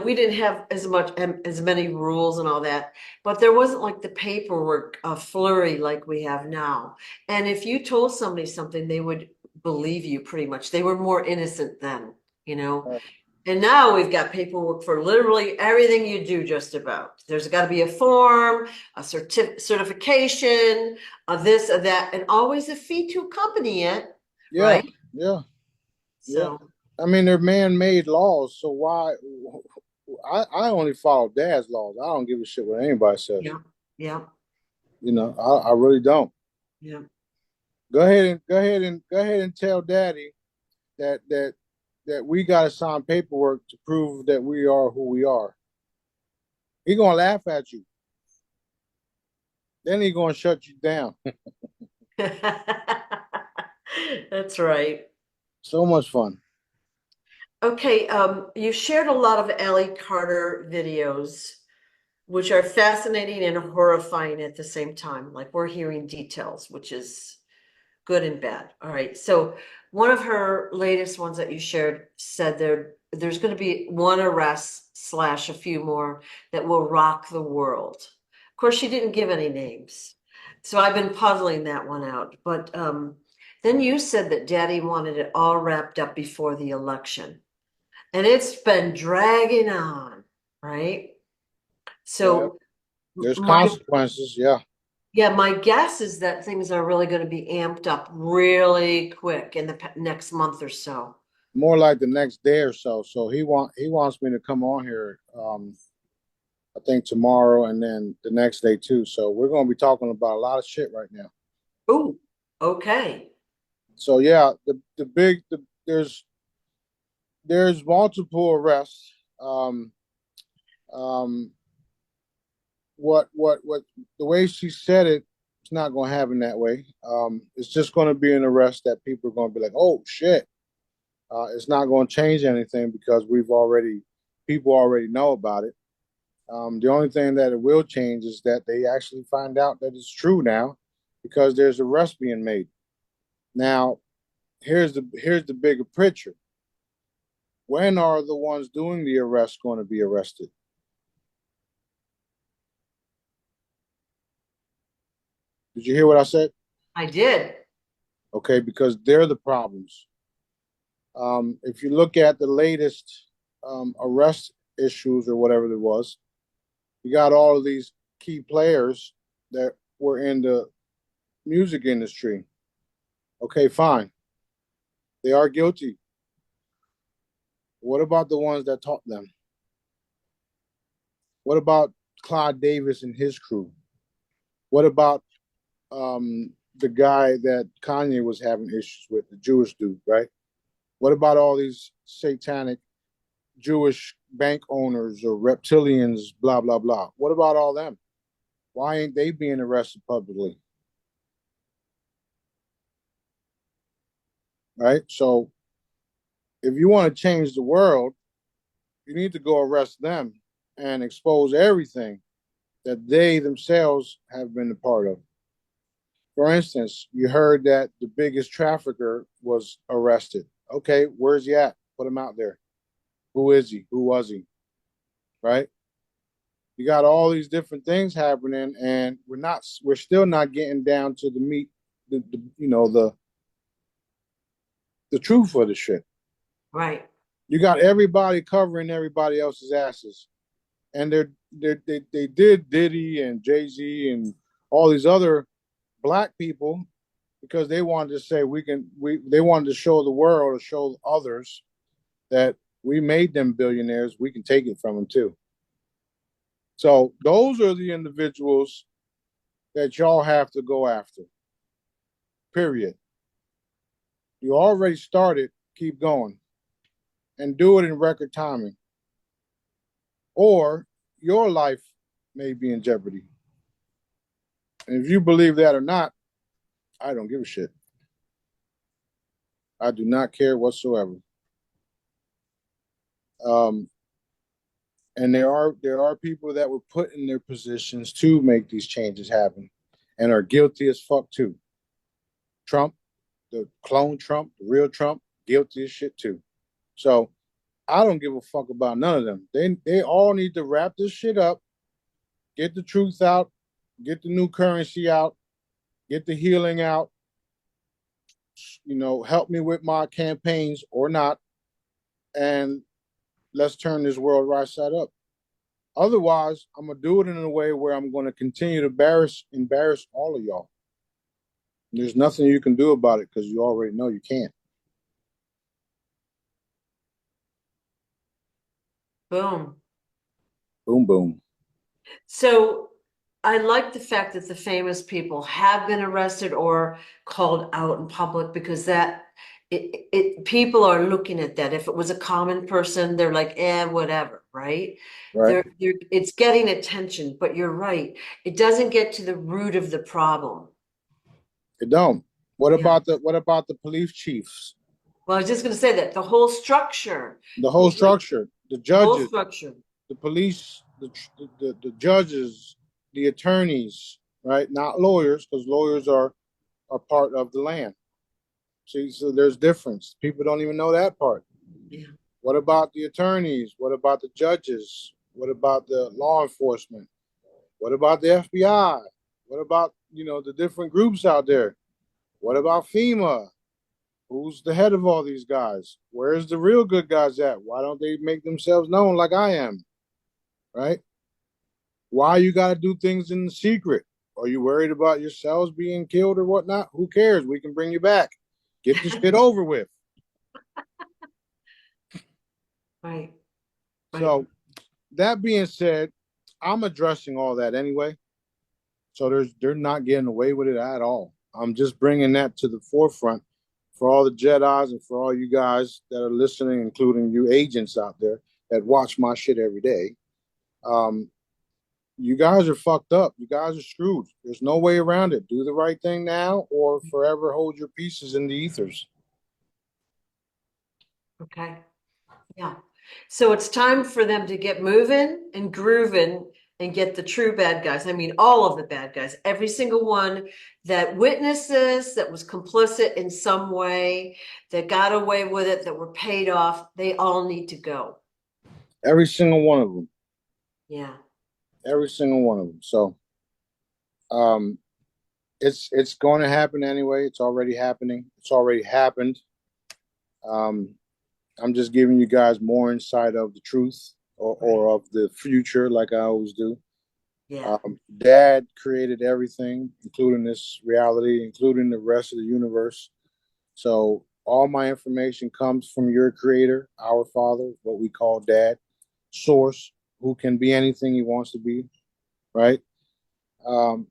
we didn't have as many rules and all that, but there wasn't like the paperwork flurry like we have now. And if you told somebody something, they would believe you pretty much. They were more innocent then, you know. Right. And now we've got paperwork for literally everything you do, just about. There's got to be a form, a certification, a this, a that, and always a fee to accompany it, Yeah, right? yeah, yeah. So, I mean, they're man-made laws, so why? I only follow Dad's laws. I don't give a shit what anybody says. yeah, yeah, I really don't. yeah. Go ahead and tell Daddy that we got to sign paperwork to prove that we are who we are. He gonna laugh at you. Then he gonna shut you down. That's right. So much fun. Okay, you shared a lot of Ellie Carter videos, which are fascinating and horrifying at the same time. Like we're hearing details, which is good and bad. All right. So one of her latest ones that you shared said there's going to be one arrest slash a few more that will rock the world. Of course, she didn't give any names. So I've been puzzling that one out. But then you said that Daddy wanted it all wrapped up before the election. And it's been dragging on, right? Yeah, So there's my consequences. Yeah, yeah, my guess is that things are really going to be amped up really quick in the next month or so. more like the next day or so. So he wants me to come on here. I think tomorrow and then the next day too. So we're gonna be talking about a lot of shit right now. Oh, okay. So yeah, there's multiple arrests. Um, um, what the way she said it, it's not going to happen that way. It's just going to be an arrest that people are going to be like, oh shit. It's not going to change anything because people already know about it. The only thing that it will change is that they actually find out that it's true now because there's arrests being made. Now, here's the bigger picture. When are the ones doing the arrest going to be arrested? Did you hear what I said? I did. Okay, because they're the problems. If you look at the latest arrest issues or whatever it was, you got all of these key players that were in the music industry. Okay, fine. They are guilty. What about the ones that taught them? What about Clyde Davis and his crew? What about the guy that Kanye was having issues with, the Jewish dude, right? What about all these satanic Jewish bank owners or reptilians, blah, blah, blah? What about all them? Why ain't they being arrested publicly? Right? So if you want to change the world, you need to go arrest them and expose everything that they themselves have been a part of. For instance, you heard that the biggest trafficker was arrested. Okay, where's he at? Put him out there. Who is he? Who was he? Right? You got all these different things happening, and we're still not getting down to the meat, the truth of the shit. Right. You got everybody covering everybody else's asses, and they did Diddy and Jay-Z and all these other black people because they wanted to say they wanted to show the world or show others that we made them billionaires, we can take it from them too. So those are the individuals that y'all have to go after. Period. You already started, keep going and do it in record timing. Or your life may be in jeopardy. And if you believe that or not, I don't give a shit. I do not care whatsoever. Um, and there are people that were put in their positions to make these changes happen and are guilty as fuck too. Trump, the clone Trump, the real Trump, guilty as shit too. So I don't give a fuck about none of them. They all need to wrap this shit up, get the truth out, get the new currency out, get the healing out, help me with my campaigns or not, and let's turn this world right side up. Otherwise, I'm gonna do it in a way where I'm gonna continue to embarrass all of y'all. There's nothing you can do about it because you already know you can't. Boom. Boom, boom. So I like the fact that the famous people have been arrested or called out in public because people are looking at that. If it was a common person, they're like, whatever, right? Right? It's getting attention, but you're right. It doesn't get to the root of the problem. It don't. What Yeah. about the police chiefs? Well, I was just going to say that the whole structure, The whole who's like structure, the the whole judges, structure. the police, the judges, the attorneys, right? Not lawyers, because lawyers are part of the land. See, so there's difference. People don't even know that part. Yeah. What about the attorneys? What about the judges? What about the law enforcement? What about the FBI? What about, the different groups out there? What about FEMA? Who's the head of all these guys? Where's the real good guys at? Why don't they make themselves known like I am? Right? Why you got to do things in secret? Are you worried about yourselves being killed or whatnot? Who cares? We can bring you back. Get this shit over with. Right. Right. So that being said, I'm addressing all that anyway. So they're not getting away with it at all. I'm just bringing that to the forefront for all the Jedi's and for all you guys that are listening, including you agents out there that watch my shit every day. Um, you guys are fucked up. You guys are screwed. There's no way around it. Do the right thing now or forever hold your pieces in the ethers. Okay. Yeah. So it's time for them to get moving and grooving and get the true bad guys. I mean, all of the bad guys, every single one that witnessed this, that was complicit in some way, that got away with it, that were paid off, they all need to go. Every single one of them. Yeah. Every single one of them. So um, it's going to happen anyway. It's already happening. It's already happened. Um, I'm just giving you guys more insight of the truth Right. or of the future, like I always do. Yeah. Dad created everything, including this reality, including the rest of the universe. So all my information comes from your creator, our father, what we call dad, source, who can be anything he wants to be, right? Um,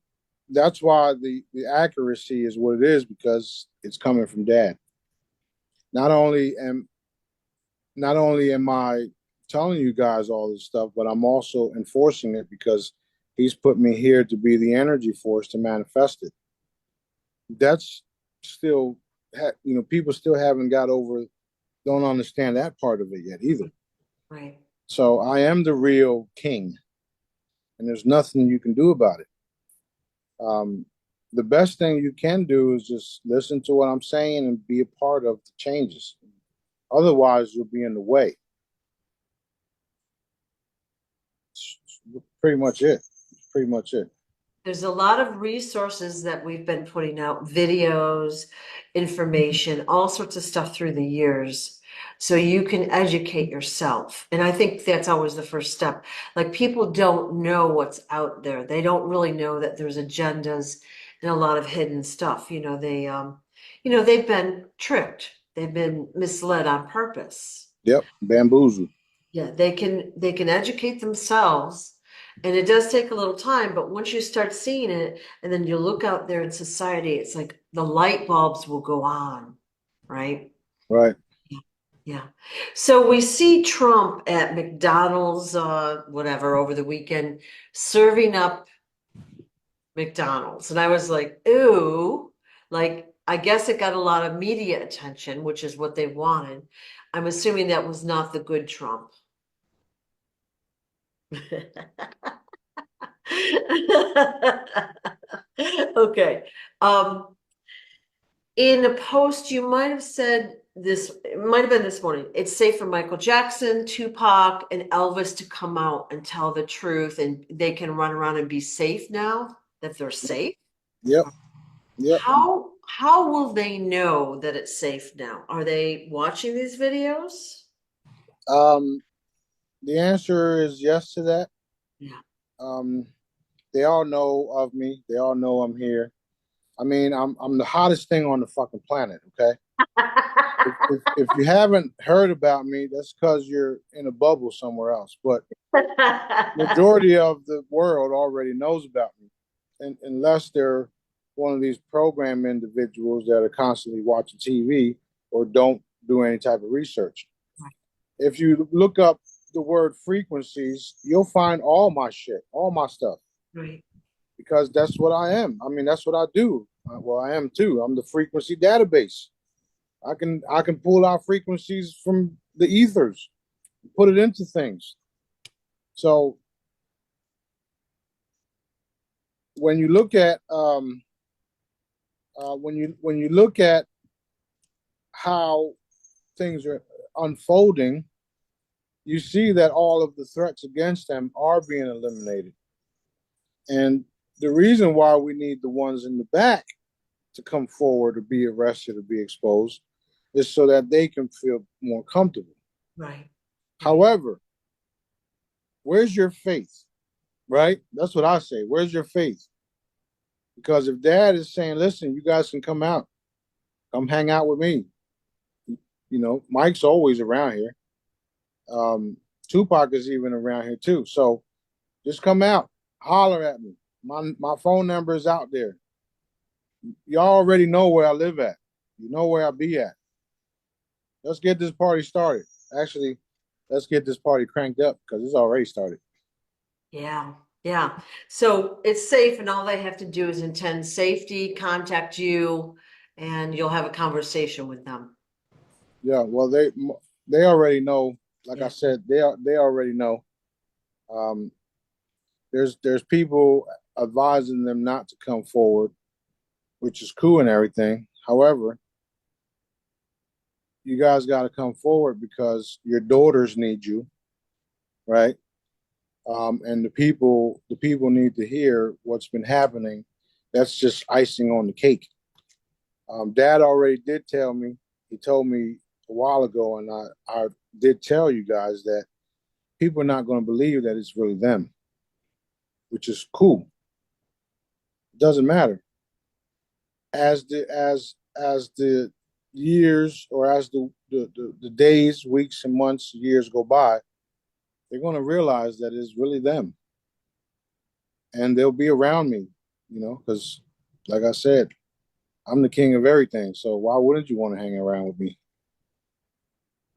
that's why the accuracy is what it is because it's coming from dad. Not only am not only am I telling you guys all this stuff, but I'm also enforcing it because he's put me here to be the energy force to manifest it. That's still, people still haven't got over, don't understand that part of it yet either. Right. So I am the real king, and there's nothing you can do about it. Um, the best thing you can do is just listen to what I'm saying and be a part of the changes. Otherwise, you'll be in the way. Pretty much it. Pretty much it. There's a lot of resources that we've been putting out, videos, information, all sorts of stuff through the years. So you can educate yourself. And I think that's always the first step. Like people don't know what's out there. They don't really know that there's agendas and a lot of hidden stuff. They've been tricked. They've been misled on purpose. Yep, bamboozle. Yeah, they can educate themselves, and it does take a little time, but once you start seeing it and then you look out there in society, it's like the light bulbs will go on, right? Right. Yeah. Yeah. So we see Trump at McDonald's, whatever, over the weekend, serving up McDonald's. And I was like, ooh, like I guess it got a lot of media attention, which is what they wanted. I'm assuming that was not the good Trump. Okay. In a post, you might have said it might have been this morning. It's safe for Michael Jackson, Tupac, and Elvis to come out and tell the truth, and they can run around and be safe now that they're safe. Yep, yep. How will they know that it's safe now? Are they watching these videos? Um, the answer is yes to that. Yeah. Um, they all know of me. They all know I'm here. I mean, I'm the hottest thing on the fucking planet. Okay. If you haven't heard about me, that's because you're in a bubble somewhere else. But majority of the world already knows about me, and unless they're one of these program individuals that are constantly watching TV or don't do any type of research. If you look up the word frequencies, you'll find all my shit, all my stuff, Right. because that's what I am. I mean, that's what I do. Well, I am too. I'm the frequency database. I can pull out frequencies from the ethers, put it into things. So when you look at when you look at how things are unfolding, you see that all of the threats against them are being eliminated. And the reason why we need the ones in the back to come forward or be arrested or be exposed is so that they can feel more comfortable. Right. However, where's your faith? Right? That's what I say. Where's your faith? Because if dad is saying, listen, you guys can come out, come hang out with me. You know, Mike's always around here. Tupac is even around here too. So just come out, holler at me. My phone number is out there. Y'all already know where I live at. You know where I be at. Let's get this party started. Actually, let's get this party cranked up because it's already started. Yeah. Yeah. So it's safe, and all they have to do is intend safety, contact you, and you'll have a conversation with them. Yeah, well they already know. Like I Yeah. said, they already know. Um, there's people advising them not to come forward, which is cool and everything. However, you guys got to come forward because your daughters need you, right? And the people need to hear what's been happening. That's just icing on the cake. Dad already did tell me. He told me a while ago, and I did tell you guys that people are not going to believe that it's really them, which is cool. It doesn't matter. As the years, or as the days, weeks, and months, years go by, they're going to realize that it's really them, and they'll be around me, because, like I said, I'm the king of everything. So why wouldn't you want to hang around with me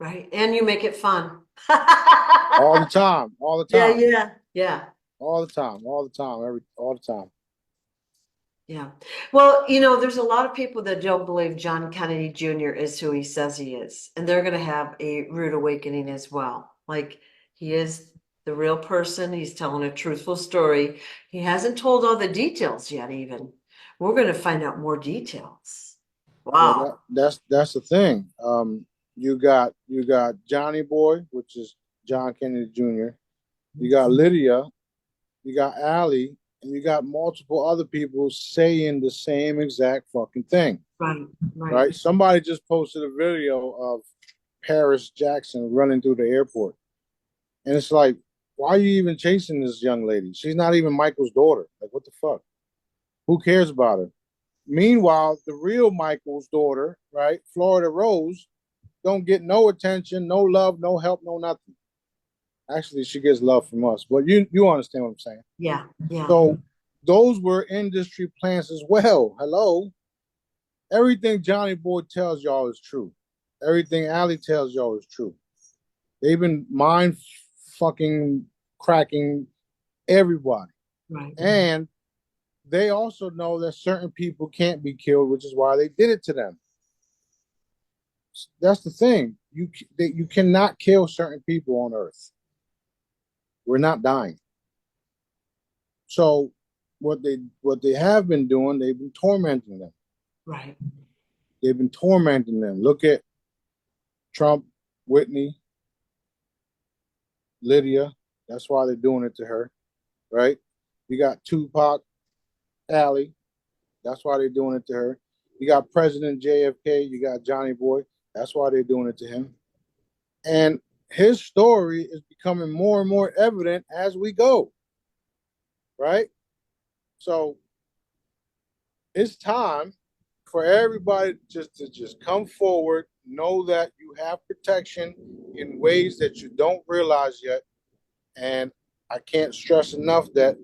Right. And you make it fun. all the time, all the Yeah, time, yeah, yeah, all the time, all the time, all the time? yeah. Well, there's a lot of people that don't believe John Kennedy Jr. is who he says he is, and they're going to have a rude awakening as well. Like, he is the real person. He's telling a truthful story. He hasn't told all the details yet, even. We're going to find out more details. Well, Wow. that's the thing. You got Johnny Boy, which is John Kennedy Jr. You got Lydia, you got Allie, and you got multiple other people saying the same exact fucking thing. Right, right, Right? Somebody just posted a video of Paris Jackson running through the airport, and it's like, why are you even chasing this young lady? She's not even Michael's daughter. Like, what the fuck? Who cares about her? Meanwhile, the real Michael's daughter, right, Florida Rose, don't get no attention, no love, no help, no nothing. Actually, she gets love from us, but you understand what I'm saying. yeah, yeah, So those were industry plants as well. Hello, everything Johnny Boy tells y'all is true. Everything Allie tells y'all is true. They've been mind fucking cracking everybody, right, and they also know that certain people can't be killed, which is why they did it to them. That's the thing. You cannot kill certain people on Earth. We're not dying. So what they have been doing, they've been tormenting them. right. They've been tormenting them. Look at Trump, Whitney, Lydia. That's why they're doing it to her, right? You got Tupac, Allie. That's why they're doing it to her. You got President JFK. You got Johnny Boy. That's why they're doing it to him. And his story is becoming more and more evident as we go, right? So it's time for everybody just to just come forward, know that you have protection in ways that you don't realize yet. And I can't stress enough that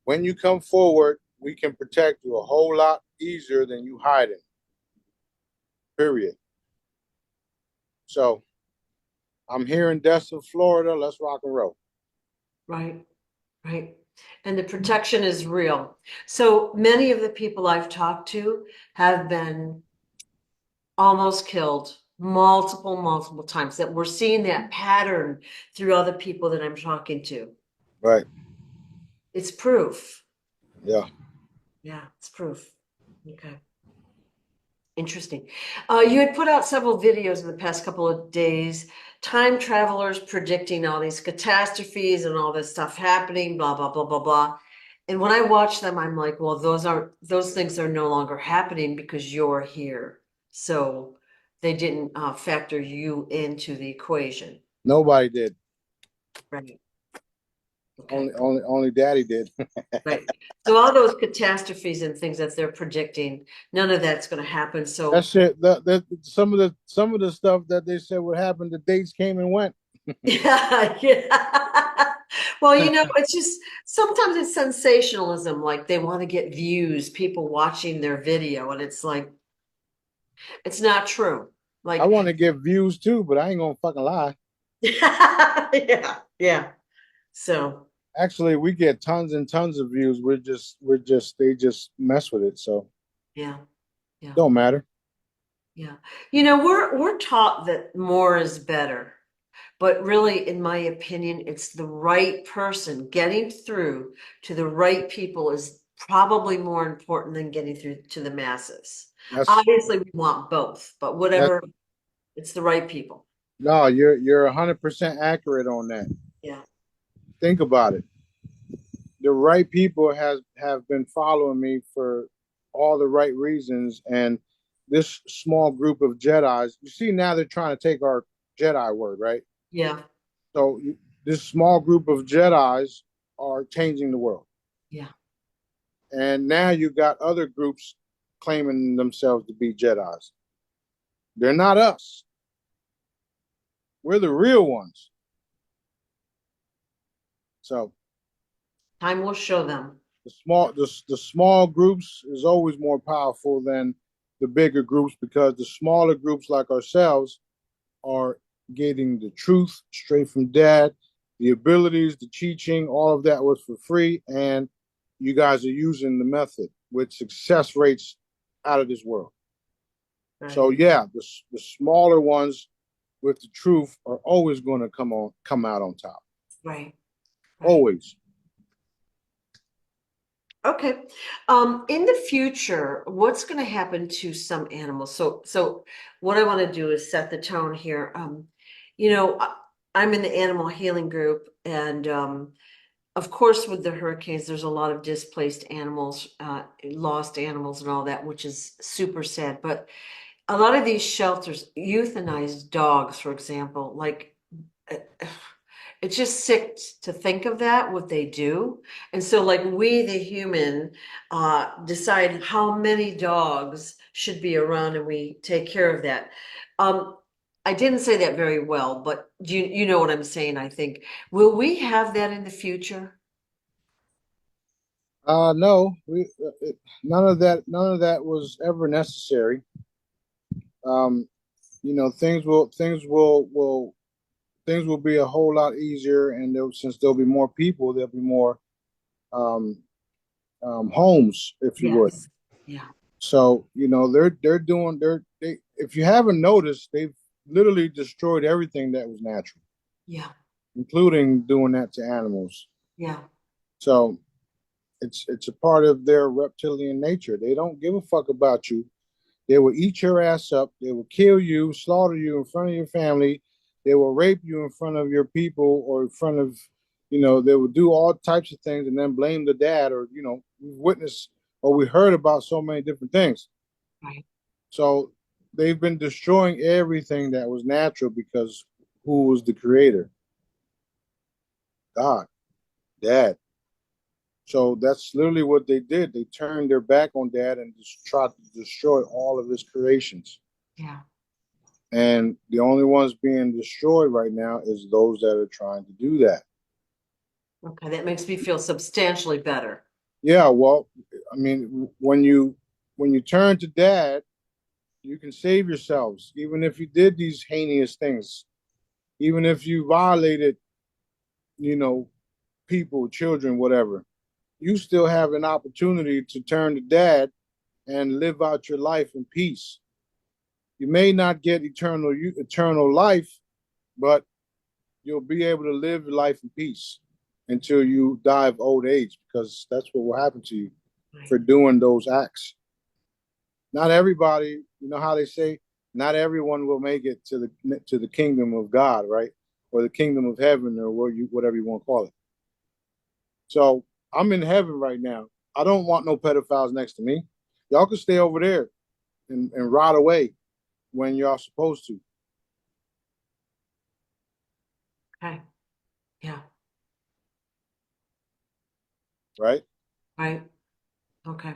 when you come forward, we can protect you a whole lot easier than you hiding. Period. So I'm here in Destin, Florida. Let's rock and roll. Right, right. And the protection is real. So many of the people I've talked to have been almost killed multiple times, that we're seeing that pattern through other people that I'm talking to. Right. It's proof. Yeah. Yeah, it's proof. Okay. Interesting. You had put out several videos in the past couple of days, time travelers predicting all these catastrophes and all this stuff happening, blah, blah, blah, blah, blah. And when I watch them, I'm like, well, those things are no longer happening because you're here. So they didn't factor you into the equation. Nobody did. Right. Okay. Only Daddy did. Right. So all those catastrophes and things that they're predicting, none of that's going to happen. That So shit. That some of the stuff that they said would happen. The dates came and went. yeah, yeah. Well, it's just sometimes it's sensationalism. Like they want to get views, people watching their video, and it's like it's not true. I Like, want to get views too, but I ain't gonna fucking lie. yeah, yeah. So, Actually, we get tons and tons of views. They just mess with it. So yeah, yeah, don't matter. yeah. We're taught that more is better. But really, in my opinion, it's the right person. Getting through to the right people is probably more important than getting through to the masses. That's Obviously, we want both, but that. whatever, it's the right people. No, you're 100% accurate on that. Yeah. Think about it. The right people have been following me for all the right reasons, and this small group of Jedi's. You see, now they're trying to take our Jedi word, right? Yeah. So this small group of Jedi's are changing the world. Yeah. And now you got other groups claiming themselves to be Jedi's. They're not us. We're the real ones. So Time will show them. the small groups is always more powerful than the bigger groups because the smaller groups like ourselves are getting the truth straight from dad, the abilities, the teaching, all of that was for free, and you guys are using the method with success rates out of this world. Right. So yeah, the smaller ones with the truth are always going to come out on top. Right. Right. Always. Okay. In the future, what's going to happen to some animals? So what I want to do is set the tone here. You know, I- I'm in the animal healing group, and of course, with the hurricanes, there's a lot of displaced animals, lost animals, and all that, which is super sad. But a lot of these shelters euthanize dogs, for example. Like, uh, it's just sick to think of that, what they do. And so, like, we, the human, decide how many dogs should be around, and we take care of that. Um, I didn't say that very well, but you know what I'm saying, I think. Will we have that in the future? No, none of that was ever necessary. Um, things will be a whole lot easier, and since there'll be more people, there'll be more um, homes, if you would. Yes. Yeah. So they're doing they. If you haven't noticed, they've literally destroyed everything that was natural, Yeah. including doing that to animals. Yeah. So it's a part of their reptilian nature. They don't give a fuck about you. They will eat your ass up. They will kill you, slaughter you in front of your family. They will rape you in front of your people or in front of, they will do all types of things and then blame the dad or, we've witnessed or we heard about so many different things. Right. So they've been destroying everything that was natural because who was the creator? God, dad. So that's literally what they did. They turned their back on dad and just tried to destroy all of his creations. Yeah. And the only ones being destroyed right now is those that are trying to do that. Okay, that makes me feel substantially better. Yeah, well, I mean, when you turn to dad, you can save yourselves, even if you did these heinous things, even if you violated, you know, people, children, whatever. You still have an opportunity to turn to dad and live out your life in peace. You may not get eternal life, but you'll be able to live life in peace until you die of old age, because that's what will happen to you Right. for doing those acts. Not everybody, you know how they say, not everyone will make it to the kingdom of God, right? Or the kingdom of heaven, or whatever you want to call it. So I'm in heaven right now. I don't want no pedophiles next to me. Y'all can stay over there and rot away when y'all supposed to, Okay. Yeah. right? Right. Okay.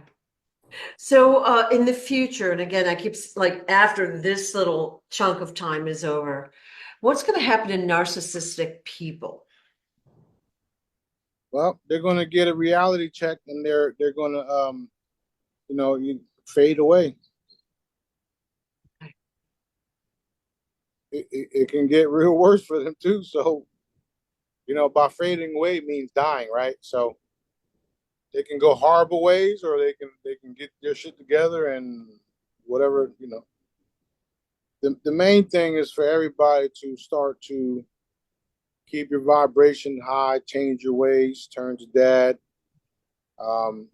So in the future, and again, I keep like after this little chunk of time is over, what's going to happen to narcissistic people? Well, they're gonna get a reality check and they're gonna you fade away. Okay. It can get real worse for them too. So, by fading away means dying, right? So they can go horrible ways or they can get their shit together and whatever. The main thing is for everybody to start to keep your vibration high, change your ways, turn to dad,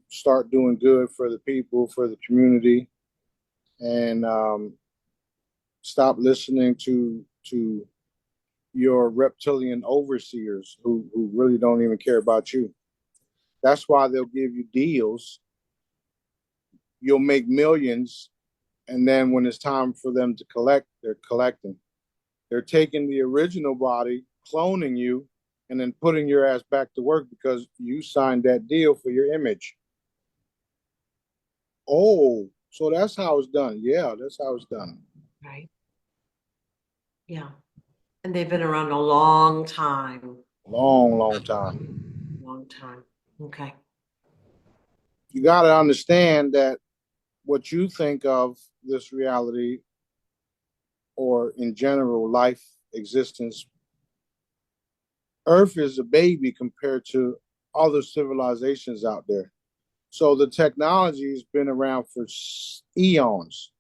start doing good for the people, for the community, and stop listening to your reptilian overseers who really don't even care about you. That's why they'll give you deals. You'll make millions, and then when it's time for them to collect, they're collecting. They're taking the original body, cloning you, and then putting your ass back to work because you signed that deal for your image. Oh, so that's how it's done. Yeah, that's how it's done. Right. Yeah. And they've been around a long time. Long, long time. Long time. Okay. You got to understand that what you think of this reality or in general life existence, Earth is a baby compared to other civilizations out there. So the technology has been around for eons,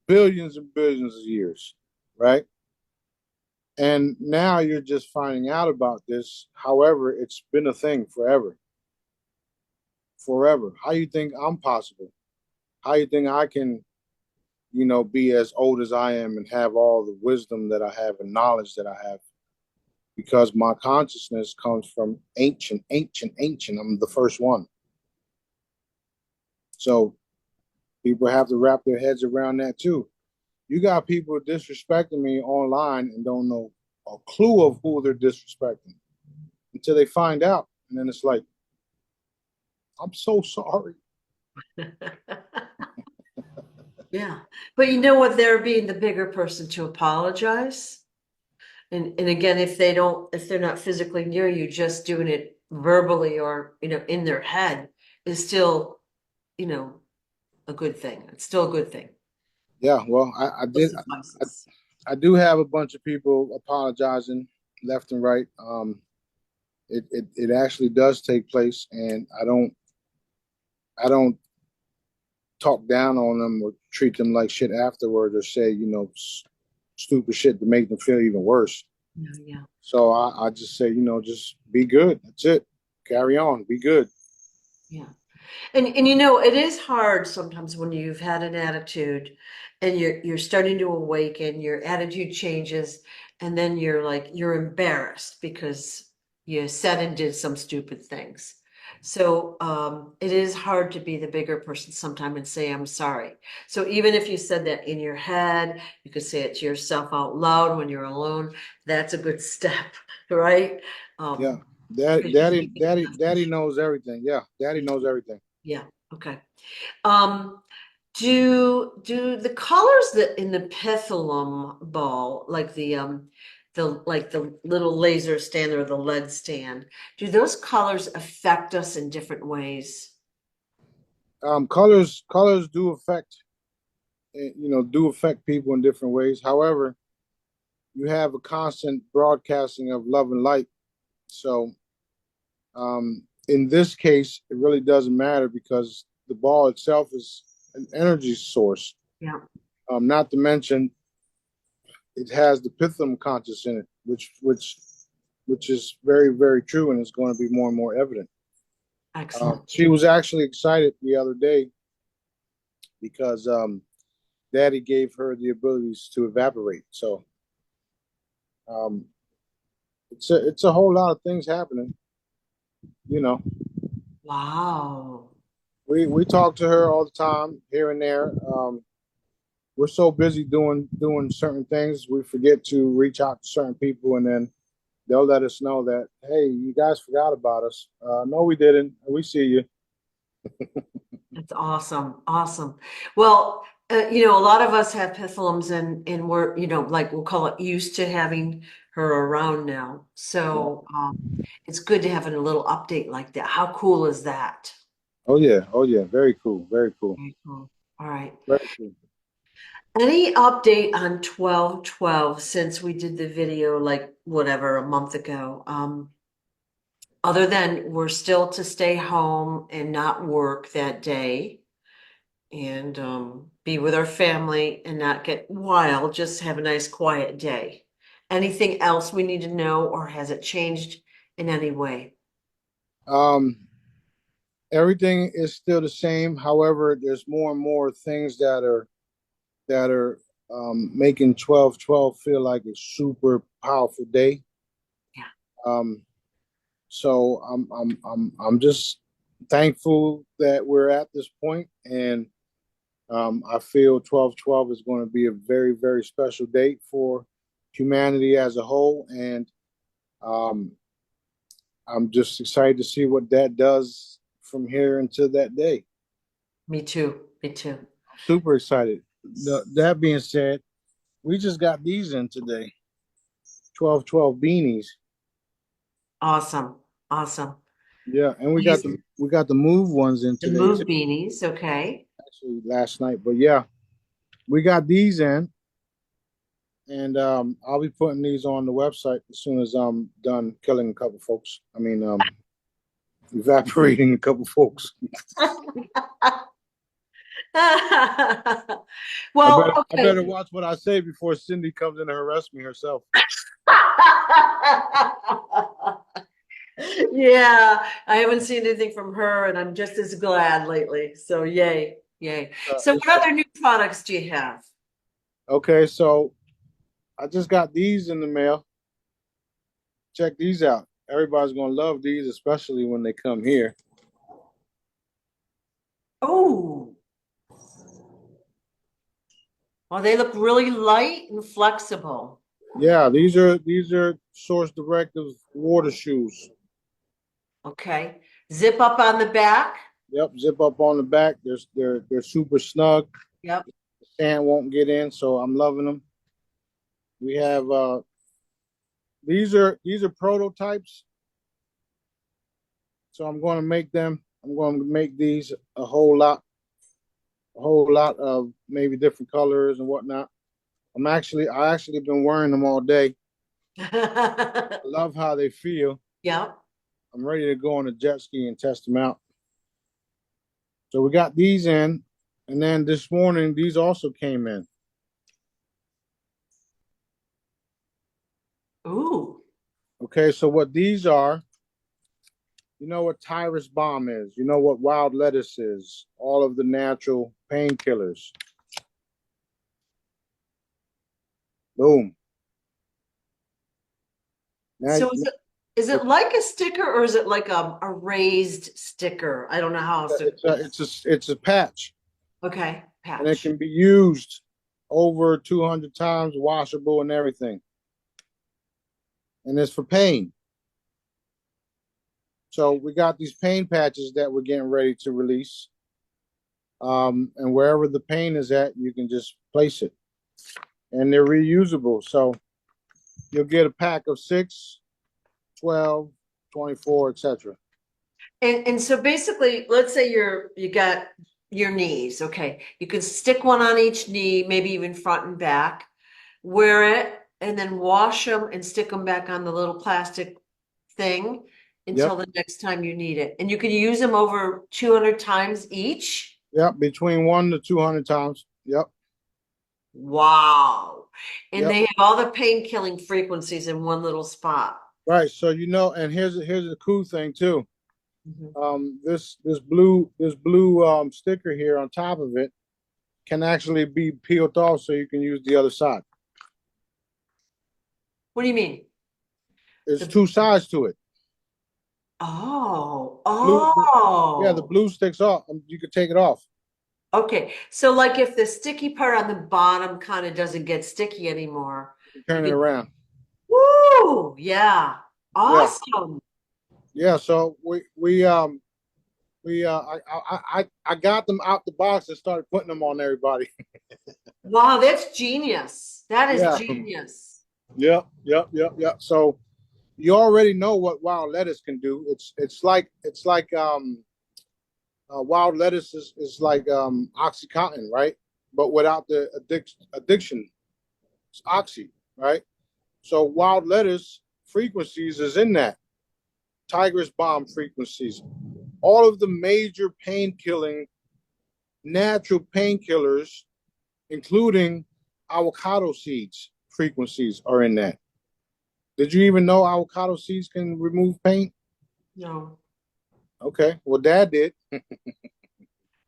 billions and billions of years, right? And now you're just finding out about this. However, it's been a thing forever, forever. How you think I'm possible? How you think I can, be as old as I am and have all the wisdom that I have and knowledge that I have? Because my consciousness comes from ancient, ancient, ancient. I'm the first one. So people have to wrap their heads around that too. You got people disrespecting me online and don't know a clue of who they're disrespecting until they find out. And then it's like, I'm so sorry. Yeah. But you know what? They're being the bigger person to apologize. And again, if they're not physically near you, just doing it verbally or, in their head is still, you know, a good thing. It's still a good thing. Yeah, well, Still suffices. I do have a bunch of people apologizing left and right. It actually does take place, and I don't talk down on them or treat them like shit afterward or say stupid shit to make them feel even worse. Yeah, yeah, So I just say just be good. That's it. Carry on. Be good. yeah. And you know, it is hard sometimes when you've had an attitude and you're starting to awaken, your attitude changes, and then you're like you're embarrassed because you said and did some stupid things. So it is hard to be the bigger person sometime and say I'm sorry. So even if you said that in your head, you could say it to yourself out loud when you're alone. That's a good step, right? Yeah. Um, Daddy, because you're daddy, taking daddy, a daddy message. knows everything. Yeah, daddy Yeah, knows everything. yeah, okay. Um, do the colors that in the Pitholem ball, like the little laser stand or the lead stand, do those colors affect us in different ways? Colors do affect, do affect people in different ways. However, you have a constant broadcasting of love and light. So, in this case, it really doesn't matter because the ball itself is an energy source. Yeah, Not to mention, it has the Pitholem conscious in it, which is very, very true, and it's going to be more and more evident. excellent. She was actually excited the other day because Daddy gave her the abilities to evaporate. So um, it's a whole lot of things happening. You know, Wow. we talk to her all the time here and there. We're so busy doing certain things, we forget to reach out to certain people, and then they'll let us know that, hey, you guys forgot about us. No, we didn't. We see you. That's awesome. Awesome. Well, you know, a lot of us have Pitholems and we're, you know, like we'll call it used to having her around now. Yeah. So it's good to have a little update like that. How cool is that? Oh yeah. Oh yeah. Very cool. Very cool. Very cool. All right. Very cool. Any update on 1212 since we did the video like whatever a month ago? Other than we're still to stay home and not work that day and be with our family and not get wild, just have a nice quiet day. Anything else we need to know, or has it changed in any way? Um, Everything is still the same. However, there's more and more things that are making 12/12 feel like a super powerful day. Yeah, Um, so I'm just thankful that we're at this point, and I feel 12/12 is going to be a very, very special date for humanity as a whole, and um, I'm just excited to see what that does from here until that day. me too. Me too. Super excited. That being said, we just got these in today. 12/12 beanies. Awesome. Awesome. Yeah, and These we got the move ones in the today too. move beanies, okay. Actually, last night, but yeah, we got these in, and I'll be putting these on the website as soon as I'm done killing a couple folks. I mean, evaporating a couple folks. Well, I okay. better watch what I say before Cindy comes in and arrests me herself. Yeah, I haven't seen anything from her, and I'm just as glad lately. So yay, yay. So It's what other new products do you have? okay. So I just got these in the mail. Check these out. Everybody's gonna love these, especially when they come here. Oh, well, they look really light and flexible. Yeah, these are Source Directive water shoes. Okay. Zip up on the back. Yep, zip up on the back. They're super snug. Yep. Sand won't get in, so I'm loving them. We have these are prototypes, so I'm going to make them. I'm going to make these a whole lot of maybe different colors and whatnot. I actually been wearing them all day. I love how they feel. Yep. I'm ready to go on a jet ski and test them out. So we got these in, and then this morning these also came in. Ooh. Okay, so what these are, You know what Tyrus Bomb is. You know what wild lettuce is. All of the natural painkillers. Boom. Now, So is it like a sticker or is it like a raised sticker? I don't know how else to. it's a patch, Okay, and it patch. can be used over 200 times, washable and everything. And it's for pain. So we got these pain patches that we're getting ready to release. And wherever the pain is at, you can just place it. And they're reusable. So you'll get a pack of 6, 12, 24, etc. And so basically, let's say you got your knees. Okay, you can stick one on each knee, maybe even front and back. Wear it, and then wash them and stick them back on the little plastic thing Yep. until the next time you need it. And you can use them over 200 times each. Yep. Between 1 to 200 times. Yep. Wow. And Yep. they have all the pain killing frequencies in one little spot. Right. So and here's a cool thing too. Mhm. This blue sticker here on top of it can actually be peeled off, so you can use the other side. What do you mean? There's The two sides to it. Oh, Blue, yeah, the oh. blue sticks off. You can take it off. Okay. So like if the sticky part on the bottom kind of doesn't get sticky anymore, You you turn it could, around. woo, yeah. Yeah, Awesome. yeah. So I got them out the box and started putting them on everybody. Wow, that's genius. That is Yeah. genius. Yep. So you already know what wild lettuce can do. It's like wild lettuce is like oxycontin, right? But without the addiction, it's oxy, right? So wild lettuce frequencies is in that. Tiger's bomb frequencies. All of the major pain killing, natural painkillers, including avocado seeds frequencies, are in that. Did you even know avocado seeds can remove pain? No. Okay, well, Dad did.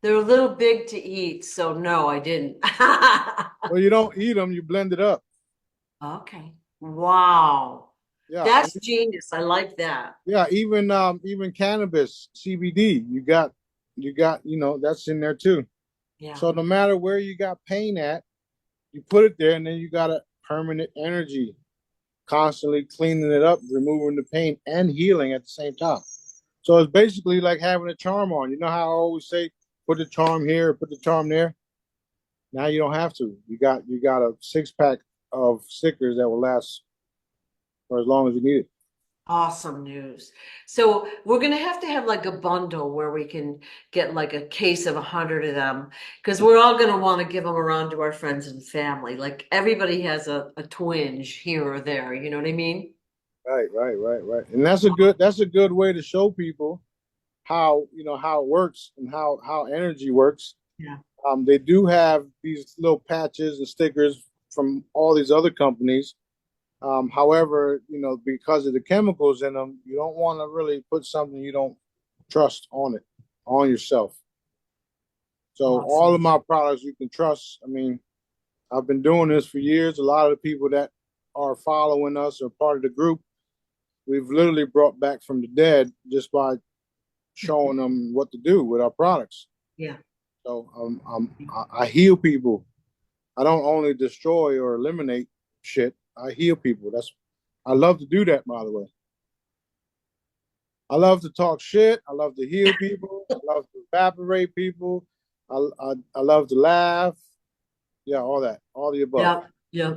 They're a little big to eat, so no, I didn't. Well, you don't eat them; you blend it up. Okay. Wow. Yeah, and That's genius. I like that. yeah, even cannabis CBD, that's in there too. Yeah. So no matter where you got pain at, you put it there, and then you got a permanent energy, constantly cleaning it up, removing the pain and healing at the same time. So it's basically like having a charm on. You know how I always say, put the charm here, put the charm there. Now you don't have to. You got a 6 pack of stickers that will last for as long as you need it. Awesome news. So we're gonna have to have like a bundle where we can get like a case of 100 of them because we're all gonna want to give them around to our friends and family. Like everybody has a twinge here or there. You know what I mean? Right. And that's a good way to show people how it works and how energy works. Yeah. They do have these little patches and stickers from all these other companies. However, because of the chemicals in them, you don't want to really put something you don't trust on it, on yourself. So all Awesome. of my products you can trust. I mean, I've been doing this for years. A lot of the people that are following us or part of the group, we've literally brought back from the dead just by showing them what to do with our products. Yeah. So I heal people. I don't only destroy or eliminate shit. I heal people. I love to do that, by the way. I love to talk shit. I love to heal people. I love to evaporate people. I love to laugh. Yeah, all that, all the above. Yeah. Yeah.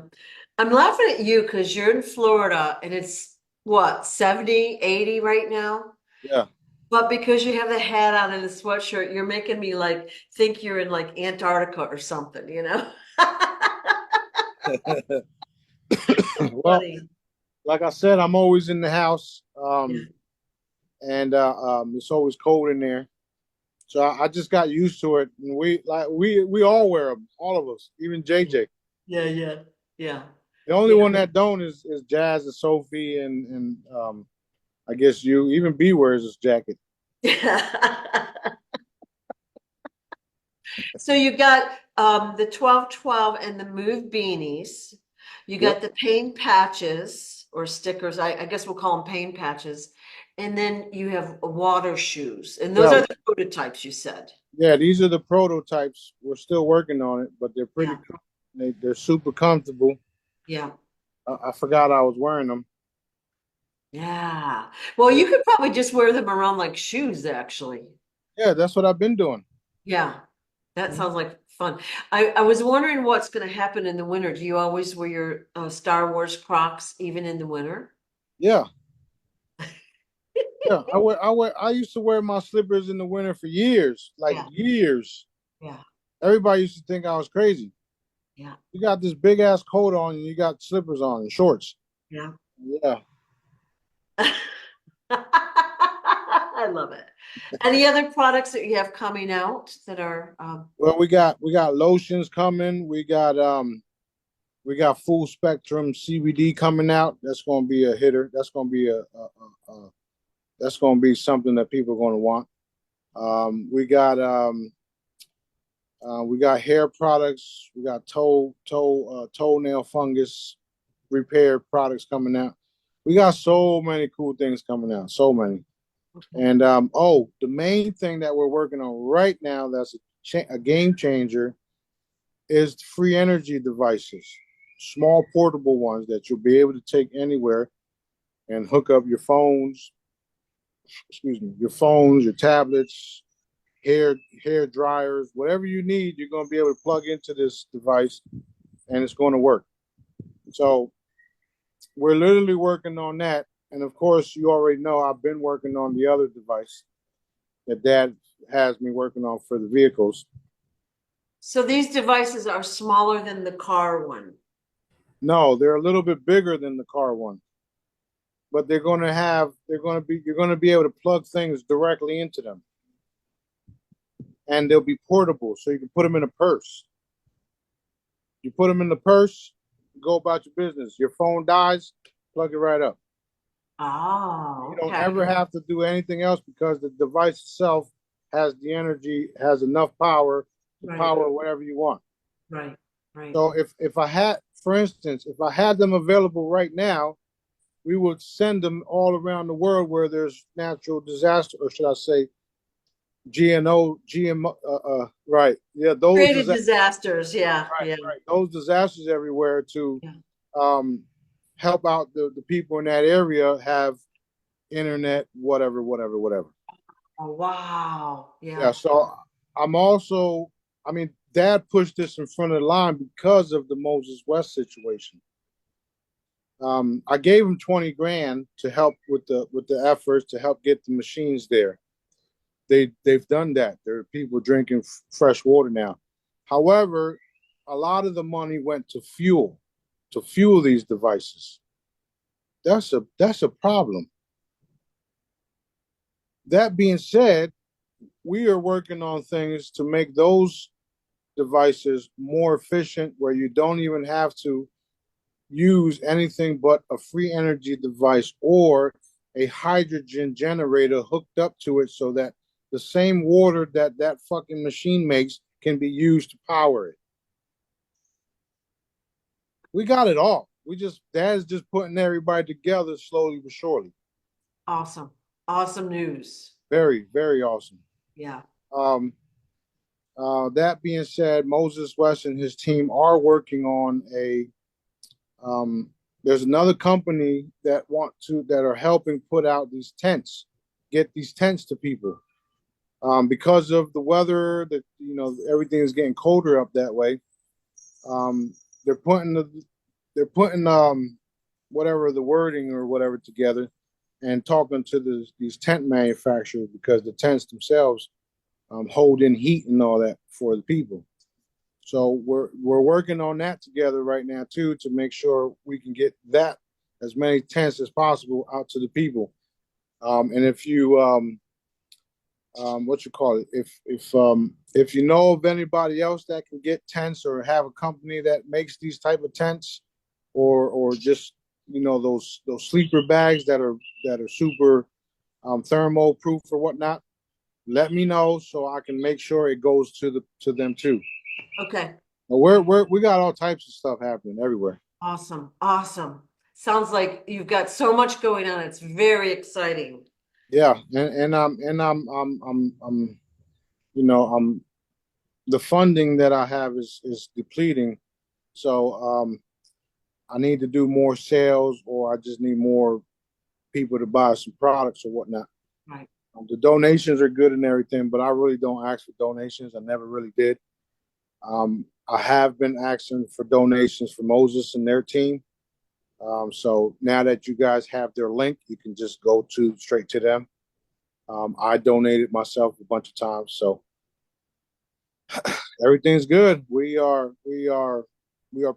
I'm laughing at you because you're in Florida and it's what, 70, 80 right now? Yeah. But because you have the hat on and the sweatshirt, you're making me like think you're in like Antarctica or something, you know? Well, Funny. like I said, I'm always in the house, Yeah. and it's always cold in there. So I just got used to it, and we all wear them, all of us, even JJ. Yeah, yeah, yeah, The only yeah. one that don't is Jazz and Sophie and I guess you even B wears this jacket. So you got the 1212 and the Move beanies. You Yep. got the pain patches or stickers. I guess we'll call them pain patches. And then you have water shoes. And those Yeah, are the prototypes you said. yeah. These are the prototypes. We're still working on it, but they're Yeah. pretty. They're super comfortable. Yeah. I forgot I was wearing them. Yeah. Well, Yeah, you could probably just wear them around like shoes, actually. yeah. That's what I've been doing. Yeah. That Mhm. sounds like fun. I was wondering what's going to happen in the winter. Do you always wear your Star Wars Crocs even in the winter? Yeah, yeah. I used to wear my slippers in the winter for years, like Yeah. years. Yeah. Everybody used to think I was crazy. Yeah. You got this big ass coat on, and you got slippers on and shorts. Yeah. Yeah. I love it. Any other products that you have coming out that are Well, we got lotions coming. We got full spectrum CBD coming out. That's going to be a hitter. That's going to be that's going to be something that people are going to want. Um, we got um, we got hair products. We got toenail fungus repair products coming out. We got so many cool things coming out. So many. And oh, the main thing that we're working on right now that's a game changer is free energy devices, small portable ones that you'll be able to take anywhere and hook up your phones, excuse me, your phones, your tablets, hair hair dryers, whatever you need, you're going to be able to plug into this device and it's going to work. So we're literally working on that. And of course, you already know I've been working on the other device that Dad has me working on for the vehicles. so these devices are smaller than the car one. No, they're a little bit bigger than the car one, but you're going to be able to plug things directly into them, and they'll be portable, so you can put them in a purse. You put them in the purse, go about your business. Your phone dies, plug it right up. You Oh, don't okay. ever have to do anything else because the device itself has the energy, has enough power to Right, power whatever you want. right, right. So if I had, for instance, if I had them available right now, we would send them all around the world where there's natural disaster, or should I say, GNO, GMO, right? Yeah, Created disasters. Yeah, right, yeah, right, those disasters everywhere to yeah. um, help out the people in that area have internet, whatever, whatever, whatever. Oh, wow. Yeah, Yeah. so I'm also, I mean, Dad pushed this in front of the line because of the Moses West situation. I gave him 20 grand to help with the efforts to help get the machines there. They've done that. There are people drinking fresh water now. However, a lot of the money went to fuel these devices. That's a problem. That being said, we are working on things to make those devices more efficient where you don't even have to use anything but a free energy device or a hydrogen generator hooked up to it so that the same water that that fucking machine makes can be used to power it. We got it all. We just Dad's just putting everybody together slowly but surely. Awesome. Awesome news. Very, very awesome. Yeah. Um, that being said, Moses West and his team are working on a um, there's another company that are helping put out these tents, get these tents to people. Because of the weather, that everything is getting colder up that way. Um, they're putting whatever the wording or whatever together, and talking to these tent manufacturers because the tents themselves hold in heat and all that for the people. So we're working on that together right now too to make sure we can get that as many tents as possible out to the people. And if you what you call it, if you know of anybody else that can get tents or have a company that makes these type of tents, or just those sleeper bags that are super thermal proof or whatnot, let me know so I can make sure it goes to them too. Okay. But we got all types of stuff happening everywhere. Awesome. Awesome. Sounds like you've got so much going on. It's very exciting. Yeah, and I'm the funding that I have is depleting. So I need to do more sales, or I just need more people to buy some products or whatnot. Right. The donations are good and everything, but I really don't ask for donations. I never really did. I have been asking for donations for Moses and their team. So now that you guys have their link, you can just go to straight to them. I donated myself a bunch of times, so everything's good. We are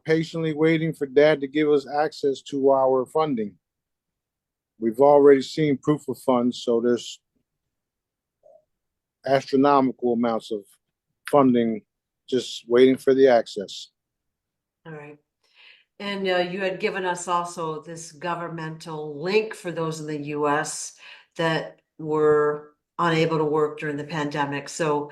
patiently waiting for Dad to give us access to our funding. We've already seen proof of funds, so there's astronomical amounts of funding just waiting for the access. All right. And you had given us also this governmental link for those in the US that were unable to work during the pandemic. So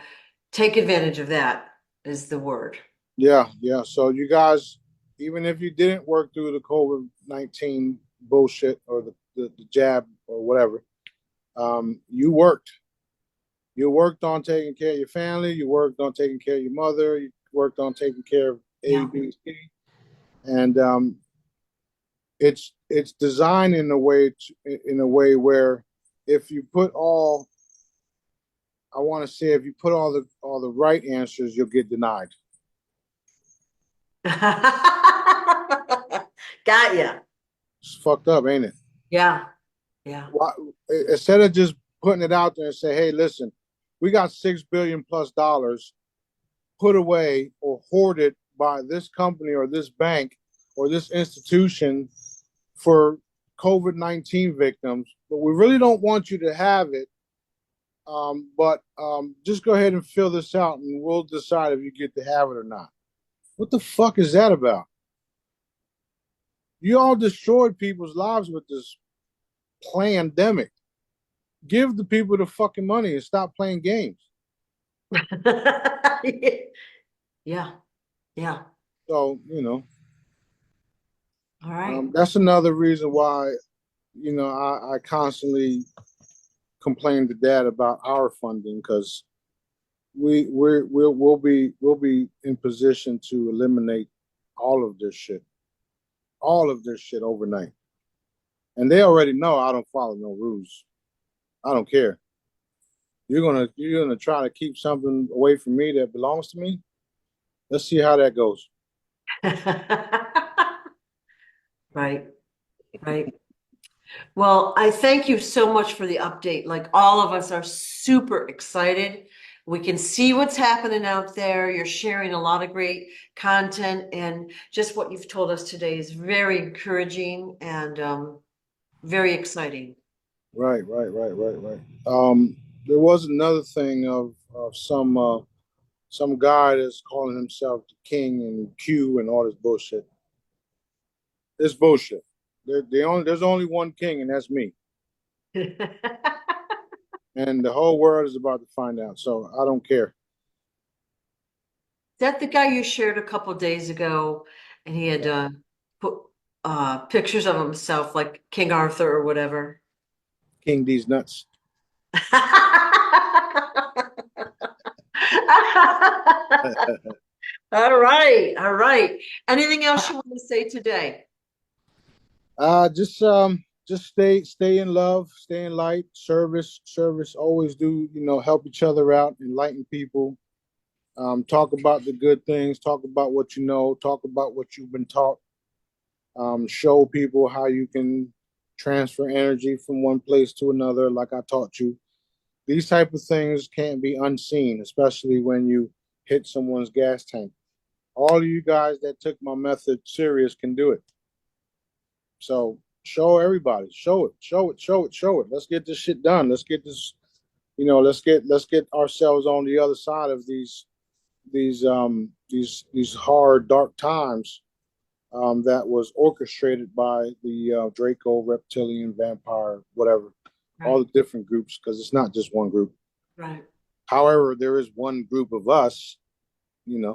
take advantage of that is the word. Yeah, yeah. So you guys, even if you didn't work through the COVID-19 bullshit or the jab or whatever, you worked. You worked on taking care of your family. You worked on taking care of your mother. You worked on taking care of A, Yeah. B, C, and it's designed in a way where if you put all, I want to say, if you put all the right answers, you'll get denied. Got ya. It's fucked up, ain't it? Yeah. Yeah. Why, instead of just putting it out there and say, hey, listen, we got $6 billion+ put away or hoarded by this company or this bank or this institution for COVID-19 victims, but we really don't want you to have it. But just go ahead and fill this out and we'll decide if you get to have it or not. What the fuck is that about? You all destroyed people's lives with this pandemic. Give the people the fucking money and stop playing games. Yeah. Yeah. So, All right. that's another reason why, I constantly complain to Dad about our funding because we'll be in position to eliminate all of this shit overnight. And they already know I don't follow no rules. I don't care. You're gonna try to keep something away from me that belongs to me. Let's see how that goes. Right. Right. Well, I thank you so much for the update. Like all of us are super excited. We can see what's happening out there. You're sharing a lot of great content, and just what you've told us today is very encouraging and very exciting. Right. There was another thing of some guy that's calling himself the king and Q and all this bullshit. It's bullshit. There's only one king, and that's me. Is And the whole world is about to find out. So I don't care. that the guy you shared a couple days ago, and he had put pictures of himself like King Arthur or whatever? King D's nuts. All right, all right. Anything else you want to say today? Just stay in love, stay in light, service. Always do help each other out, enlighten people. Talk about the good things. Talk about what you know. Talk about what you've been taught. Show people how you can transfer energy from one place to another, like I taught you. These type of things can't be unseen, especially when you hit someone's gas tank. All of you guys that took my method serious can do it. So show everybody, show it. Let's get this shit done. Let's get this, let's get ourselves on the other side of these hard dark times that was orchestrated by the Draco, reptilian, vampire, whatever, all Right, the different groups, because it's not just one group. right. However, there is one group of us,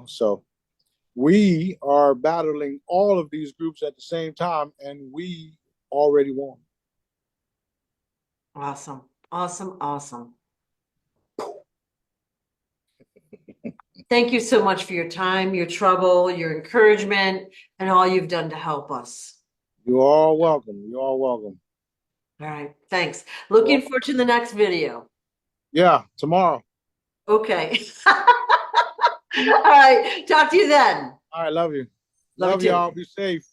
so we are battling all of these groups at the same time, and we already won. Awesome. Awesome. Awesome. Thank you so much for your time, your trouble, your encouragement, and all you've done to help us. You're all welcome. You're all welcome. All right. Thanks. Well, Looking forward to the next video. yeah, tomorrow. Okay. All right. Talk to you then. All right, love you. Love you Love too. y'all. Be safe.